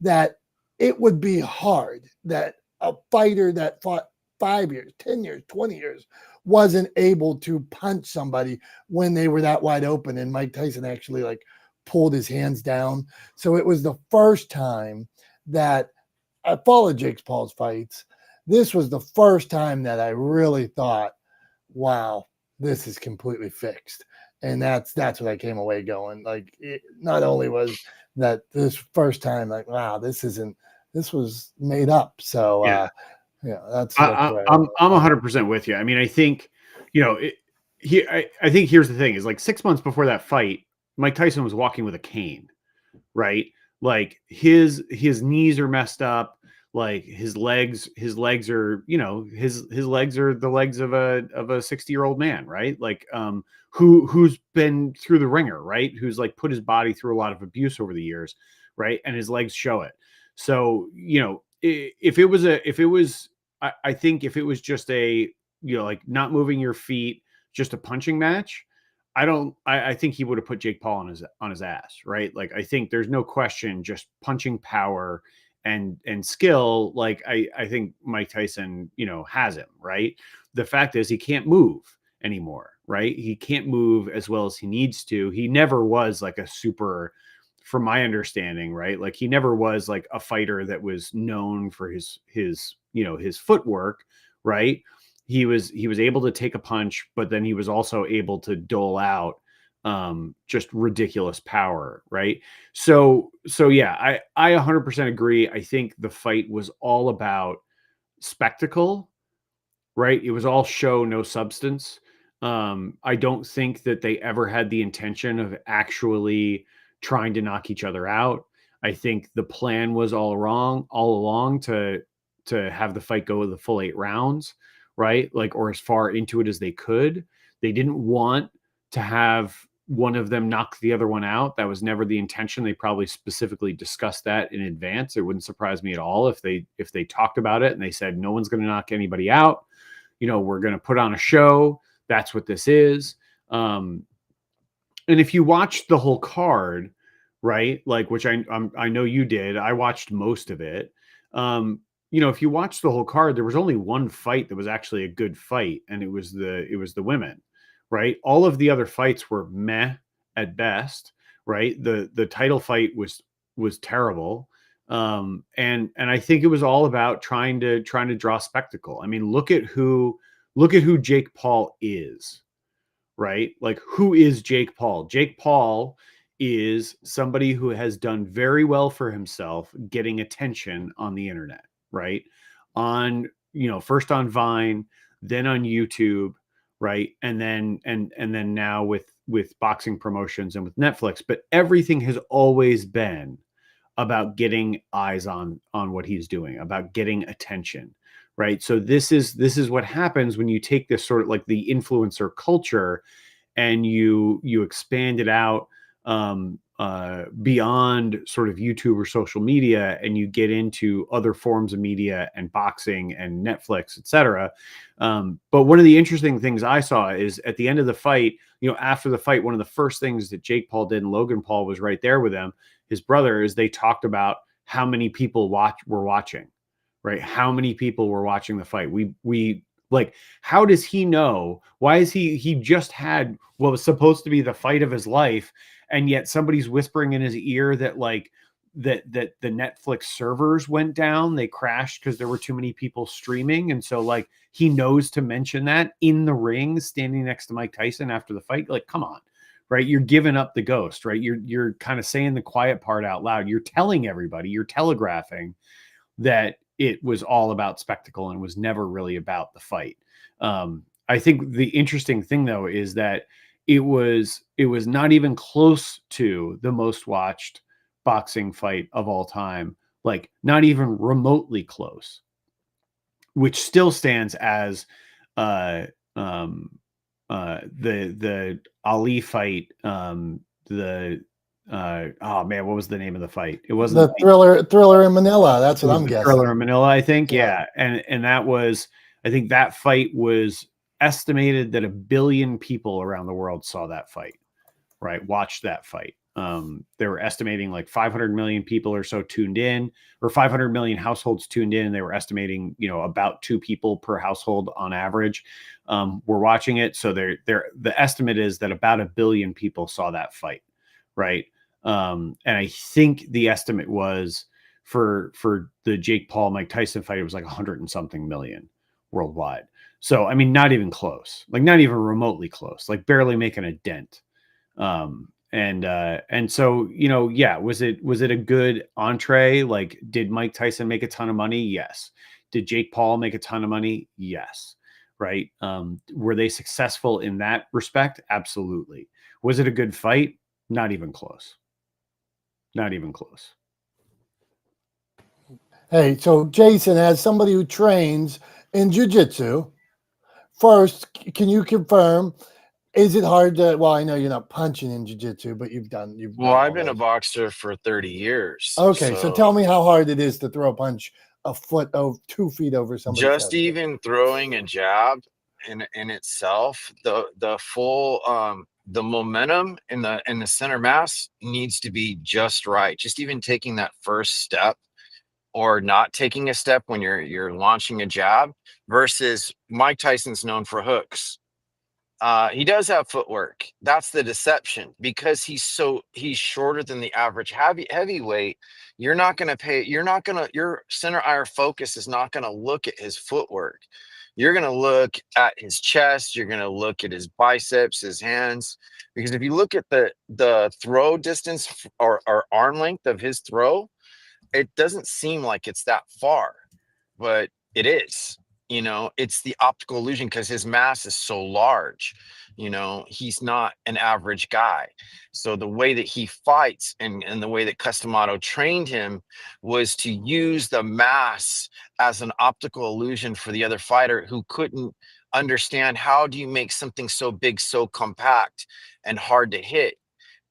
Speaker 2: that it would be hard that a fighter that fought 5 years, 10 years, 20 years wasn't able to punch somebody when they were that wide open. And Mike Tyson actually like pulled his hands down. So it was the first time that I followed Jake Paul's fights. This was the first time that I really thought, wow, this is completely fixed. And that's what I came away going. Like, it not only was that this first time, like, wow, this was made up. So
Speaker 1: Yeah.
Speaker 2: yeah, that's
Speaker 1: I'm 100% with you. I mean, I think, I think here's the thing is, like, 6 months before that fight, Mike Tyson was walking with a cane, right? Like, his knees are messed up. Like, his legs are, his legs are the legs of a 60-year-old man, right? Like, who's been through the ringer, right? Who's like put his body through a lot of abuse over the years, right? And his legs show it. So, I think if it was just a, like, not moving your feet, just a punching match, I think he would have put Jake Paul on his ass, right? Like, I think there's no question, just punching power and skill. Like, I think Mike Tyson, has him, right? The fact is, he can't move anymore, right? He can't move as well as he needs to. He never was like a super, from my understanding, right? Like, he never was like a fighter that was known for his footwork, right? He was able to take a punch, but then he was also able to dole out just ridiculous power, right? So yeah, I 100% agree. I think the fight was all about spectacle, right? It was all show, no substance. I don't think that they ever had the intention of actually trying to knock each other out. I think the plan was all along to have the fight go the full 8 rounds, right? Like, or as far into it as they could. They didn't want to have one of them knock the other one out. That was never the intention. They probably specifically discussed that in advance. It wouldn't surprise me at all if they talked about it and they said, no one's going to knock anybody out. We're going to put on a show. That's what this is. And if you watched the whole card, right, like, which I know you did, I watched most of it. If you watch the whole card, there was only one fight that was actually a good fight, and it was the women, right? All of the other fights were meh at best, right? The title fight was terrible. And I think it was all about trying to draw spectacle. I mean, look at who Jake Paul is, right? Like, who is Jake Paul? Jake Paul is somebody who has done very well for himself getting attention on the internet, right? On, first on Vine, then on YouTube, right? And then now with boxing promotions and with Netflix. But everything has always been about getting eyes on what he's doing, about getting attention, right? So this is what happens when you take this sort of like the influencer culture and you expand it out beyond sort of YouTube or social media, and you get into other forms of media and boxing and Netflix, etc. But one of the interesting things I saw is at the end of the fight, after the fight, one of the first things that Jake Paul did, and Logan Paul was right there with him, his brother, is they talked about how many people were watching, right? How many people were watching the fight? We like, how does he know? Why is he just had what was supposed to be the fight of his life, and yet somebody's whispering in his ear that like that the Netflix servers went down, they crashed because there were too many people streaming, and so like he knows to mention that in the ring, standing next to Mike Tyson after the fight. Like, come on, right? You're giving up the ghost, right? You're kind of saying the quiet part out loud. You're telling everybody, you're telegraphing that it was all about spectacle and was never really about the fight. I think the interesting thing though is that it was not even close to the most watched boxing fight of all time, like not even remotely close, which still stands as uh the Ali fight, the oh man, what was the name of the fight? It wasn't
Speaker 2: The thriller in Manila. That's
Speaker 1: it
Speaker 2: what
Speaker 1: was
Speaker 2: I'm
Speaker 1: the
Speaker 2: guessing.
Speaker 1: Thriller in Manila, I think.
Speaker 2: Yeah.
Speaker 1: Yeah. And that was, I think that fight was estimated that 1 billion people around the world saw that fight, right? Watched that fight. They were estimating like 500 million people or so tuned in, or 500 million households tuned in. And they were estimating, you know, about 2 people per household on average were watching it. So the estimate is that about 1 billion people saw that fight, right? And I think the estimate was for the Jake Paul Mike Tyson fight, it was like 100 and something million worldwide. So I mean, not even close, like not even remotely close, like barely making a dent. And so, you know, yeah, was it a good entree? Like, did Mike Tyson make a ton of money? Yes. Did Jake Paul make a ton of money? Yes. Right. Were they successful in that respect? Absolutely. Was it a good fight? Not even close. Not even close.
Speaker 2: Hey, so Jason, as somebody who trains in jiu-jitsu, first, can you confirm, is it hard to, well, I know you're not punching in jiu-jitsu, but you've done
Speaker 4: Well,
Speaker 2: all
Speaker 4: I've been a
Speaker 2: those.
Speaker 4: boxer for 30 years.
Speaker 2: Okay, so tell me how hard it is to throw a punch a foot over 2 feet over somebody's
Speaker 4: just
Speaker 2: head.
Speaker 4: even throwing a jab in itself, the full the momentum in the center mass needs to be just right. Just even taking that first step or not taking a step when you're launching a jab versus Mike Tyson's known for hooks. He does have footwork. That's the deception because he's shorter than the average heavyweight. You're not going to pay. You're not going to. Your center eye focus is not going to look at his footwork. You're going to look at his chest. You're going to look at his biceps, his hands. Because if you look at the throw distance or arm length of his throw, it doesn't seem like it's that far, but it is. You know, it's the optical illusion because his mass is so large. You know, he's not an average guy. So the way that he fights and the way that Customato trained him was to use the mass as an optical illusion for the other fighter who couldn't understand how do you make something so big, so compact and hard to hit.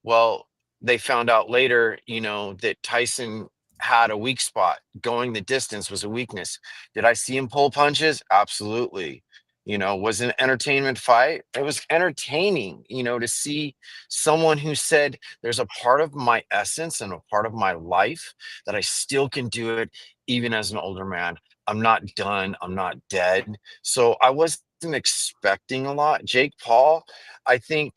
Speaker 4: Well, they found out later, you know, that Tyson had a weak spot. Going the distance was a weakness. Did I see him pull punches? Absolutely. You know, was it an entertainment fight? It was entertaining, you know, to see someone who said, there's a part of my essence and a part of my life that I still can do it even as an older man. I'm not done. I'm not dead. So I wasn't expecting a lot. Jake Paul, I think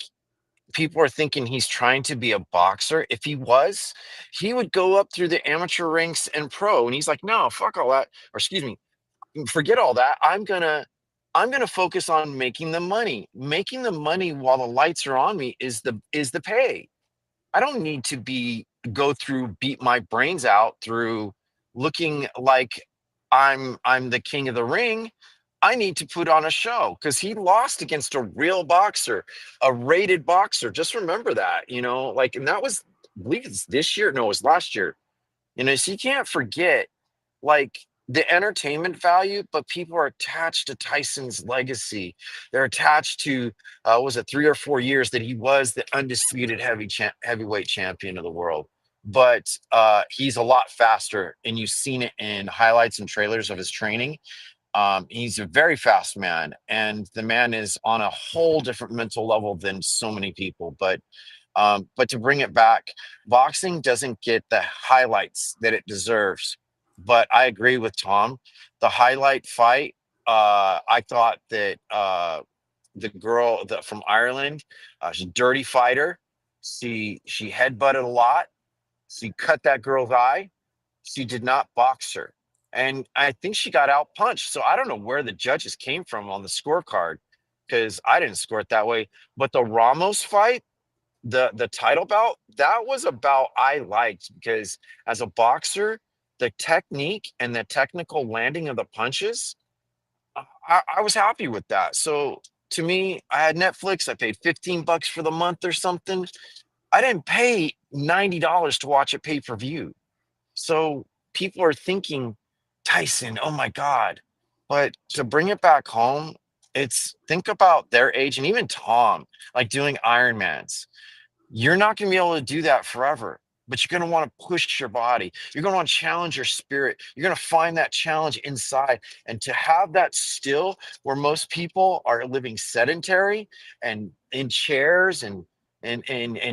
Speaker 4: people are thinking he's trying to be a boxer. If he was, he would go up through the amateur ranks and pro. And he's like, no, fuck all that. Or excuse me, forget all that. I'm gonna focus on making the money. Making the money while the lights are on me is the pay. I don't need to go through beat my brains out through looking like I'm the king of the ring. I need to put on a show because he lost against a real boxer, a rated boxer. Just remember that, you know, like, and that was, I believe it's this year. No, it was last year. You know, so you can't forget like the entertainment value, but people are attached to Tyson's legacy. They're attached to was it 3 or 4 years that he was the undisputed heavyweight champion of the world. But he's a lot faster, and you've seen it in highlights and trailers of his training. He's a very fast man, and the man is on a whole different mental level than so many people. But to bring it back, boxing doesn't get the highlights that it deserves. But I agree with Tom. The highlight fight, I thought that the girl from Ireland, she's a dirty fighter. She headbutted a lot. She cut that girl's eye. She did not box her. And I think she got out punched. So I don't know where the judges came from on the scorecard because I didn't score it that way. But the Ramos fight, the title bout, that was a bout I liked because as a boxer, the technique and the technical landing of the punches, I was happy with that. So to me, I had Netflix. I paid $15 for the month or something. I didn't pay $90 to watch a pay-per-view. So people are thinking, Tyson, oh my God. But to bring it back home, it's think about their age and even Tom, like doing Ironmans. You're not going to be able to do that forever, but you're going to want to push your body. You're going to want to challenge your spirit. You're going to find that challenge inside. And to have that still, where most people are living sedentary and in chairs and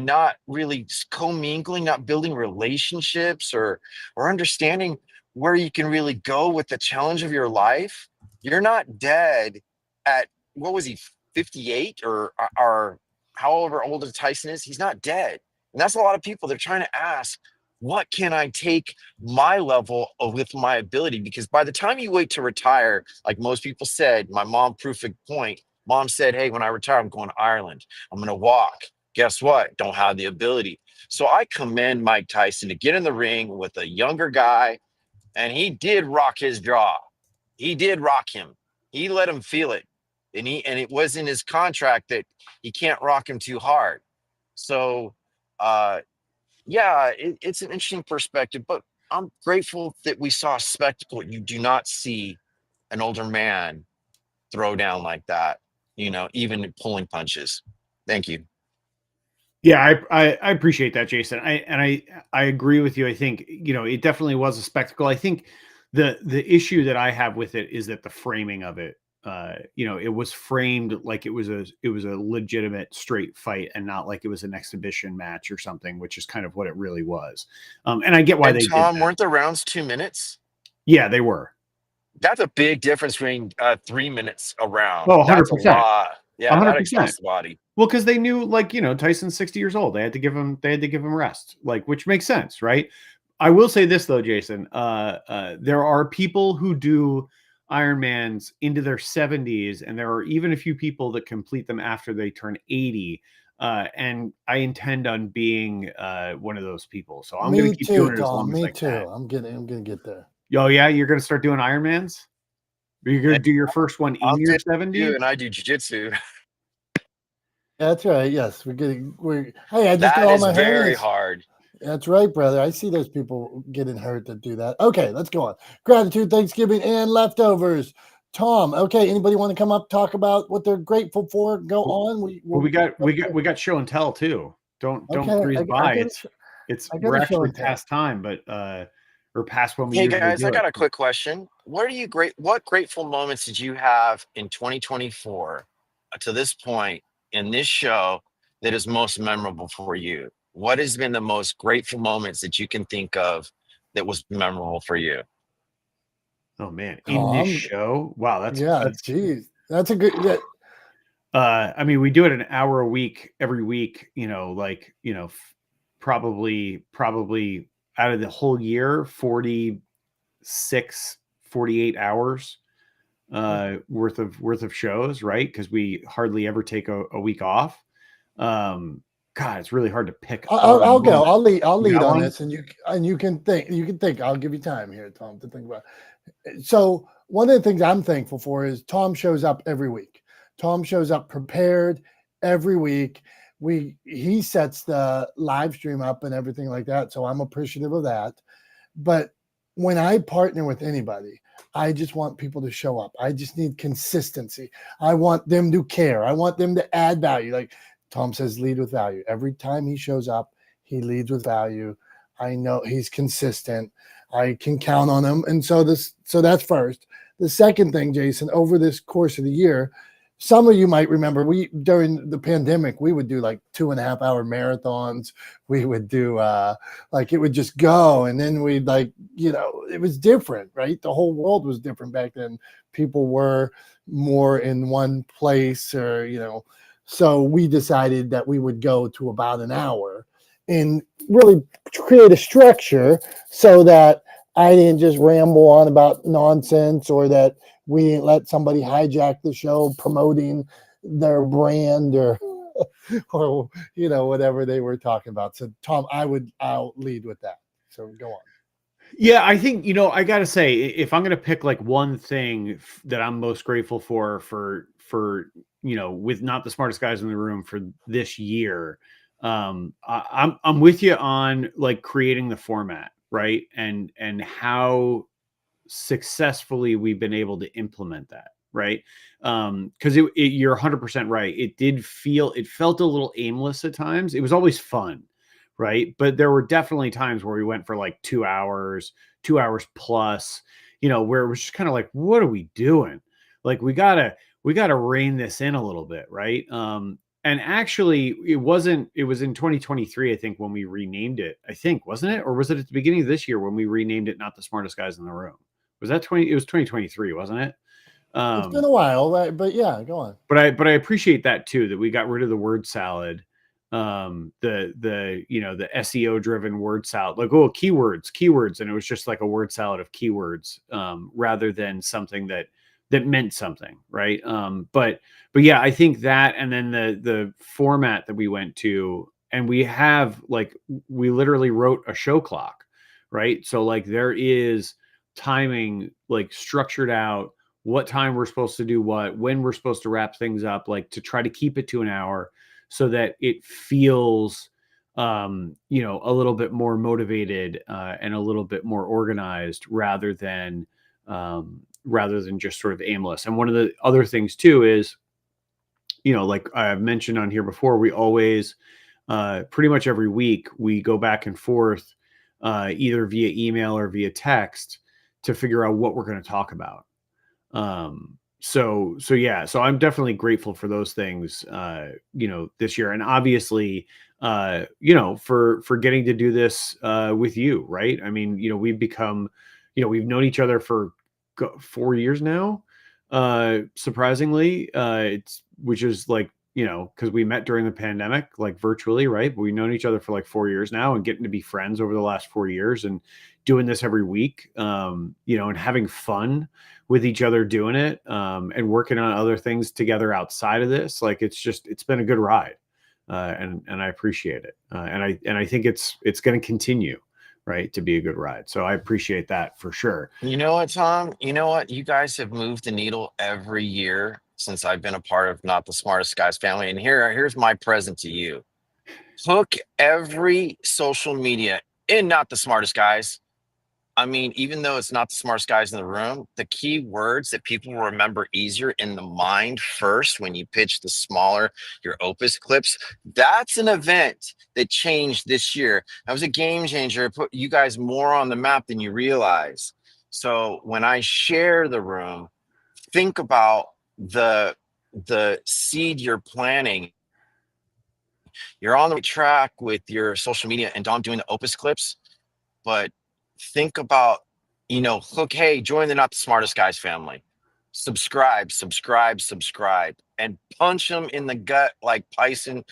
Speaker 4: not really commingling, not building relationships or understanding where you can really go with the challenge of your life. You're not dead at, what was he, 58 or however old Tyson is, he's not dead. And that's a lot of people. They're trying to ask, what can I take my level of with my ability? Because by the time you wait to retire, like most people said, my mom proved a point. Mom said, hey, when I retire, I'm going to Ireland. I'm going to walk. Guess what? Don't have the ability. So I commend Mike Tyson to get in the ring with a younger guy. And he did rock his jaw. He did rock him. He let him feel it. And it was in his contract that he can't rock him too hard. So yeah, it's an interesting perspective, but I'm grateful that we saw a spectacle. You do not see an older man throw down like that, even pulling punches. Thank you.
Speaker 1: Yeah, I appreciate that, Jason. I agree with you. I think, it definitely was a spectacle. I think the issue that I have with it is that the framing of it, it was framed like it was a legitimate straight fight and not like it was an exhibition match or something, which is kind of what it really was. And I get why
Speaker 4: And
Speaker 1: they
Speaker 4: Tom,
Speaker 1: did that.
Speaker 4: weren't the rounds 2 minutes?
Speaker 1: Yeah, they were.
Speaker 4: That's a big difference between 3 minutes a round.
Speaker 1: Oh, 100%.
Speaker 4: That's a lot. Yeah, that
Speaker 1: 100%.
Speaker 4: exhausts the body.
Speaker 1: Well, because they knew, Tyson's 60 years old. They had to give him rest, which makes sense, right? I will say this though, Jason. There are people who do Ironmans into their 70s, and there are even a few people that complete them after they turn 80. And I intend on being one of those people. So I'm going to keep doing it as long as I can.
Speaker 2: I'm going to get there.
Speaker 1: Oh yeah, you're going to start doing Ironmans? You're going to do your first one in your 70s?
Speaker 4: And I do jiu-jitsu.
Speaker 2: That's right. Yes, hey, I just got
Speaker 4: That
Speaker 2: all
Speaker 4: is
Speaker 2: my
Speaker 4: very
Speaker 2: hernias.
Speaker 4: hard.
Speaker 2: That's right, brother. I see those people getting hurt that do that. Okay, let's go on. Gratitude, Thanksgiving, and leftovers. Tom, okay, anybody want to come up, talk about what they're grateful for? Go on.
Speaker 1: We got show and tell too. Don't breeze by. We're actually past time, but or past when we.
Speaker 4: Hey guys, I got a quick question. What grateful moments did you have in 2024 to this point in this show that is most memorable for you? What has been the most grateful moments that you can think of that was memorable for you?
Speaker 1: Oh man, in this show, wow, that's
Speaker 2: that's a good.
Speaker 1: I mean, we do it an hour a week every week. Probably out of the whole year, 46, 48 hours worth of shows, right? Because we hardly ever take a week off. God, it's really hard to pick.
Speaker 2: I'll go. I'll lead on this, and you can think. I'll give you time here, Tom, to think about it. So one of the things I'm thankful for is Tom shows up every week. Tom shows up prepared every week. He sets the live stream up and everything like that. So I'm appreciative of that. But when I partner with anybody, I just want people to show up. I just need consistency. I want them to care. I want them to add value. Like Tom says, lead with value. Every time he shows up, he leads with value. I know he's consistent. I can count on him. And so that's first. The second thing, Jason, over this course of the year, some of you might remember during the pandemic, we would do like 2.5 hour marathons. We would do it would just go. And then we'd it was different, right? The whole world was different back then. People were more in one place so we decided that we would go to about an hour and really create a structure so that I didn't just ramble on about nonsense or that we didn't let somebody hijack the show promoting their brand or whatever they were talking about. So Tom, I'll lead with that. So go on.
Speaker 1: Yeah, I think, I got to say, if I'm going to pick like one thing that I'm most grateful for, with not the smartest guys in the room for this year, I'm with you on like creating the format, right? And how successfully we've been able to implement that, right? Because you're 100% right. It felt a little aimless at times. It was always fun, right? But there were definitely times where we went for like 2 hours plus, where it was just kind of like, what are we doing? Like we gotta rein this in a little bit, right? And actually, it was in 2023, I think, when we renamed it. I think, wasn't it? Or was it at the beginning of this year when we renamed it Not the Smartest Guys in the Room? Was that 20? It was 2023, wasn't it?
Speaker 2: It's been a while, but yeah, go on.
Speaker 1: But I appreciate that too, that we got rid of the word salad, the SEO driven word salad, like, oh, keywords, and it was just like a word salad of keywords, rather than something that meant something, right? But yeah, I think that, and then the format that we went to, and we literally wrote a show clock, right? So like there is timing like structured out, what time we're supposed to do what, when we're supposed to wrap things up, like to try to keep it to an hour so that it feels a little bit more motivated, and a little bit more organized rather than just sort of aimless. And one of the other things too is, like I've mentioned on here before, we always pretty much every week we go back and forth, either via email or via text, to figure out what we're going to talk about. So yeah, so I'm definitely grateful for those things, this year. And obviously, for getting to do this, with you, right? I mean, we've known each other for 4 years now, surprisingly, which is like, because we met during the pandemic, like virtually, right? But we've known each other for like 4 years now, and getting to be friends over the last 4 years, and doing this every week, and having fun with each other doing it, and working on other things together outside of this. Like, it's been a good ride, and I appreciate it, and I think it's going to continue, right, to be a good ride. So I appreciate that for sure.
Speaker 4: You know what, Tom? You know what? You guys have moved the needle every year since I've been a part of Not the Smartest Guys family. And here's my present to you. Hook every social media in Not the Smartest Guys. I mean, even though it's not the smartest guys in the room, the key words that people will remember easier in the mind first when you pitch your opus clips, that's an event that changed this year. That was a game changer. It put you guys more on the map than you realize. So when I share the room, think about the seed you're planting. You're on the right track with your social media and Dom doing the opus clips, but think about, hook, hey, join the Not the Smartest Guys family. Subscribe, and punch them in the gut like Tyson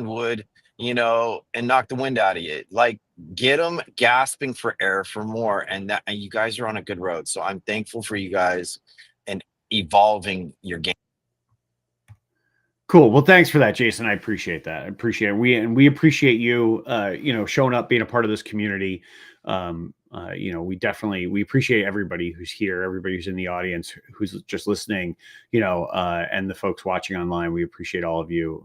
Speaker 4: would, and knock the wind out of you. Like, get them gasping for air for more. And you guys are on a good road. So I'm thankful for you guys and evolving your game.
Speaker 1: Cool. Well, thanks for that, Jason. I appreciate that. I appreciate it. We appreciate you, showing up, being a part of this community. We appreciate everybody who's here, everybody who's in the audience, who's just listening, and the folks watching online. We appreciate all of you,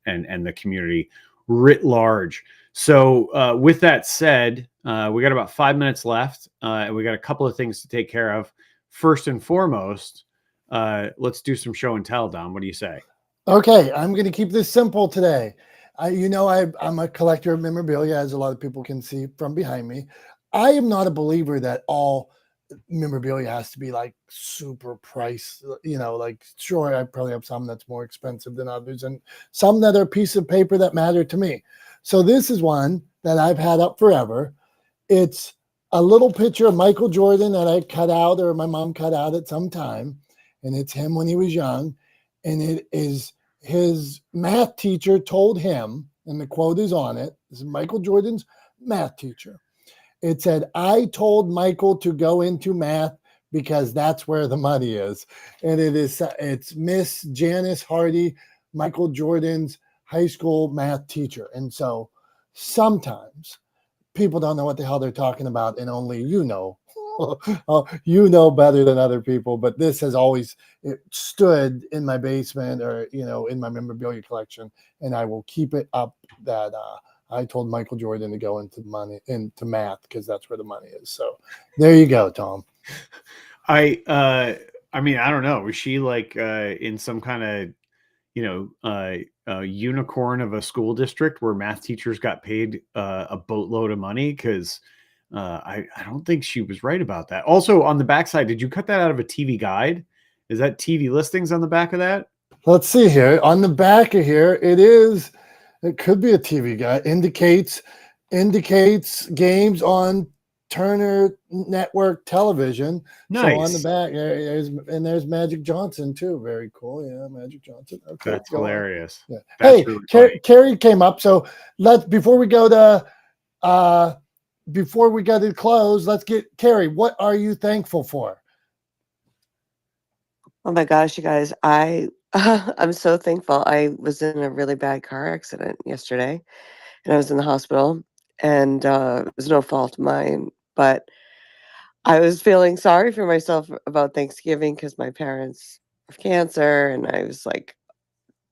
Speaker 1: and the community writ large. So, with that said, we got about 5 minutes left, and we got a couple of things to take care of. First and foremost, let's do some show and tell, Dom. What do you say?
Speaker 2: Okay, I'm going to keep this simple today. I'm a collector of memorabilia, as a lot of people can see from behind me. I am not a believer that all memorabilia has to be like super price, like, sure, I probably have some that's more expensive than others, and some that are a piece of paper that matter to me. So this is one that I've had up forever. It's a little picture of Michael Jordan that I cut out, or my mom cut out at some time, and it's him when he was young, and it is his math teacher told him, and the quote is on it. This is Michael Jordan's math teacher. It said, "I told Michael to go into math because that's where the money is." And it's Miss Janice Hardy, Michael Jordan's high school math teacher. And so sometimes people don't know what the hell they're talking about, and only you know. You know better than other people, but this has always it stood in my basement or in my memorabilia collection, and I will keep it up. That I told Michael Jordan to go into math because that's where the money is. So there you go, Tom.
Speaker 1: I mean, I don't know. Was she like in some kind of unicorn of a school district where math teachers got paid a boatload of money? Because I don't think she was right about that. Also, on the backside, did you cut that out of a TV guide? Is that TV listings on the back of that?
Speaker 2: Let's see here. On the back of here, it could be a TV guide. Indicates games on Turner Network Television.
Speaker 1: Nice.
Speaker 2: So on the back, there's Magic Johnson too. Very cool. Yeah, Magic Johnson. Okay,
Speaker 1: that's hilarious.
Speaker 2: Yeah.
Speaker 1: That's
Speaker 2: Hey,
Speaker 1: really
Speaker 2: Carrie came up. So before we go to close, let's get Carrie. What are you thankful for?
Speaker 6: Oh my gosh, you guys, I'm so thankful. I was in a really bad car accident yesterday, and I was in the hospital, and it was no fault of mine, but I was feeling sorry for myself about Thanksgiving because my parents have cancer, and I was like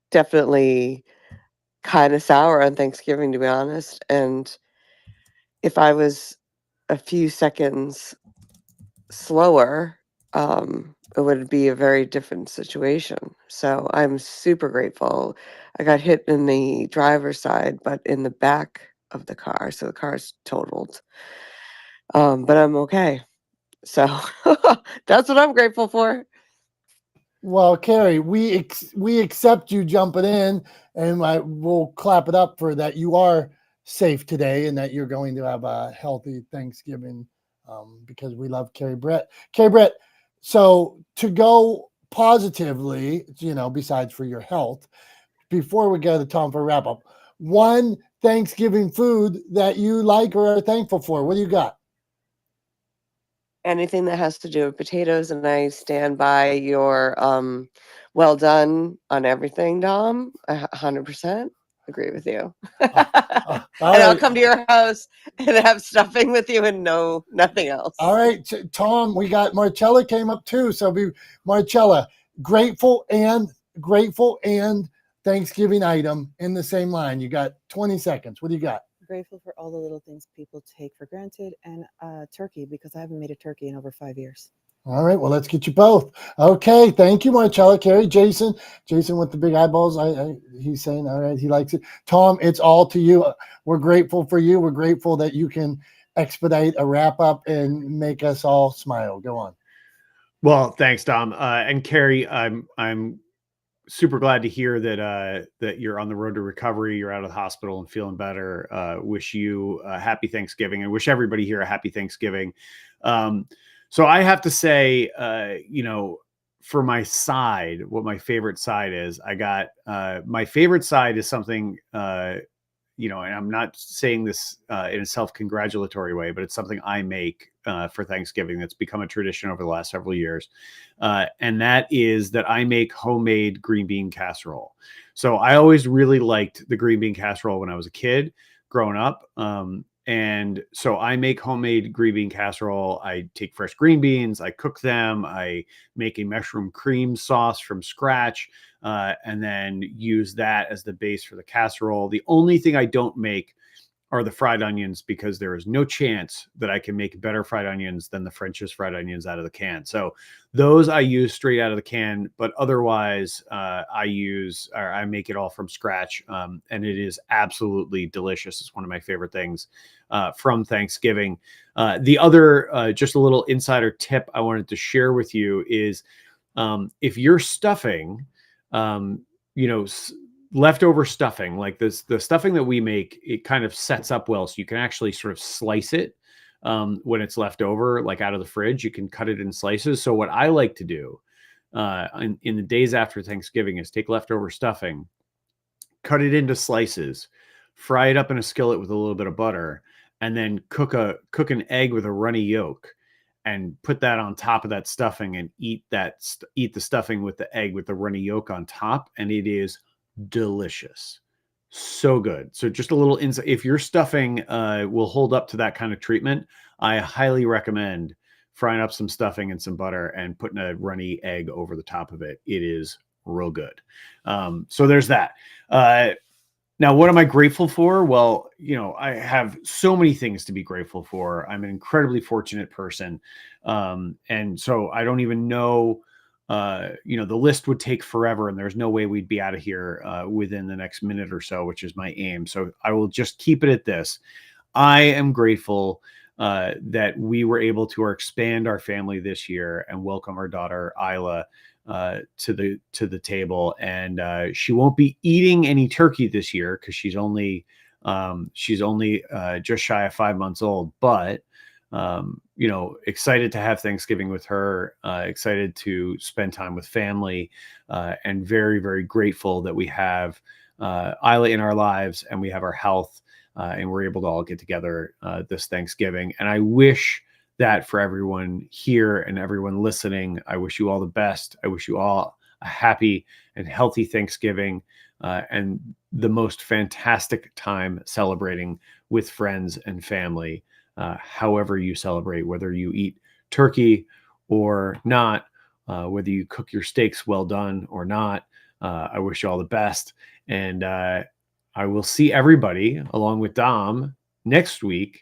Speaker 6: definitely kind of sour on Thanksgiving, to be honest. And if I was a few seconds slower, it would be a very different situation. So I'm super grateful. I got hit in the driver's side, but in the back of the car. So the car's totaled. But I'm okay. So that's what I'm grateful for.
Speaker 2: Well, Carrie, we accept you jumping in, and we'll clap it up for that. You are safe today, and that you're going to have a healthy Thanksgiving, because we love Carrie Brett. Carrie Brett, so to go positively, besides for your health, before we go to Tom for wrap up, one Thanksgiving food that you like or are thankful for. What do you got?
Speaker 6: Anything that has to do with potatoes, and I stand by your well done on everything, Dom. I 100% agree with you. And I'll come to your house and have stuffing with you and nothing else.
Speaker 2: All right, Tom, we got Marcella came up too. So Marcella, grateful and Thanksgiving item in the same line. You got 20 seconds. What do you got?
Speaker 7: Grateful for all the little things people take for granted, and turkey, because I haven't made a turkey in over 5 years.
Speaker 2: All right, well, let's get you both. Okay, thank you, Marcella. Carrie, Jason with the big eyeballs. He's saying, all right, he likes it. Tom, it's all to you. We're grateful for you. We're grateful that you can expedite a wrap up and make us all smile. Go on.
Speaker 1: Well, thanks, Dom. And Carrie, I'm super glad to hear that you're on the road to recovery. You're out of the hospital and feeling better. Wish you a happy Thanksgiving, and wish everybody here a happy Thanksgiving. So I have to say, for my side, what my favorite side is, I got my favorite side is something, and I'm not saying this in a self-congratulatory way, but it's something I make for Thanksgiving that's become a tradition over the last several years. And that is that I make homemade green bean casserole. So I always really liked the green bean casserole when I was a kid growing up. And so I make homemade green bean casserole. I take fresh green beans, I cook them, I make a mushroom cream sauce from scratch, and then use that as the base for the casserole. The only thing I don't make are the fried onions, because there is no chance that I can make better fried onions than the French's fried onions out of the can. So those I use straight out of the can, but otherwise I make it all from scratch. And it is absolutely delicious. It's one of my favorite things from Thanksgiving. The other, just a little insider tip I wanted to share with you is if you're stuffing, leftover stuffing like this, the stuffing that we make, it kind of sets up well, so you can actually sort of slice it when it's left over, like out of the fridge. You can cut it in slices. So what I like to do in the days after Thanksgiving is take leftover stuffing, cut it into slices, fry it up in a skillet with a little bit of butter, and then cook an egg with a runny yolk, and put that on top of that stuffing, and eat the stuffing with the egg with the runny yolk on top, and it is delicious. So good. So just a little insight. If your stuffing will hold up to that kind of treatment, I highly recommend frying up some stuffing and some butter and putting a runny egg over the top of it. It is real good. So there's that. Now, what am I grateful for? Well, I have so many things to be grateful for. I'm an incredibly fortunate person. And so I don't even know, the list would take forever and there's no way we'd be out of here within the next minute or so, which is my aim. So I will just keep it at this. I am grateful that we were able to expand our family this year and welcome our daughter, Isla, to the table, and she won't be eating any turkey this year because she's only just shy of 5 months old. But excited to have Thanksgiving with her, excited to spend time with family, and very, very grateful that we have Isla in our lives and we have our health, and we're able to all get together this Thanksgiving. And I wish that for everyone here and everyone listening, I wish you all the best. I wish you all a happy and healthy Thanksgiving, and the most fantastic time celebrating with friends and family, however you celebrate, whether you eat turkey or not, whether you cook your steaks well done or not. I wish you all the best. And I will see everybody along with Dom next week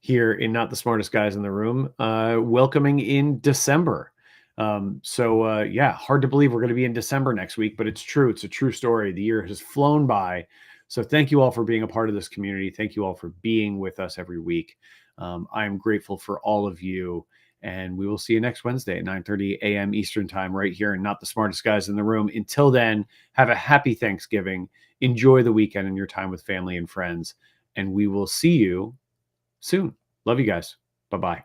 Speaker 1: here in Not the Smartest Guys in the Room, welcoming in December. Hard to believe we're going to be in December next week, but it's true. It's a true story. The year has flown by. So thank you all for being a part of this community. Thank you all for being with us every week. I am grateful for all of you, and we will see you next Wednesday at 9:30 a.m. Eastern time right here in Not the Smartest Guys in the Room. Until then, have a happy Thanksgiving. Enjoy the weekend and your time with family and friends, and we will see you soon. Love you guys. Bye-bye.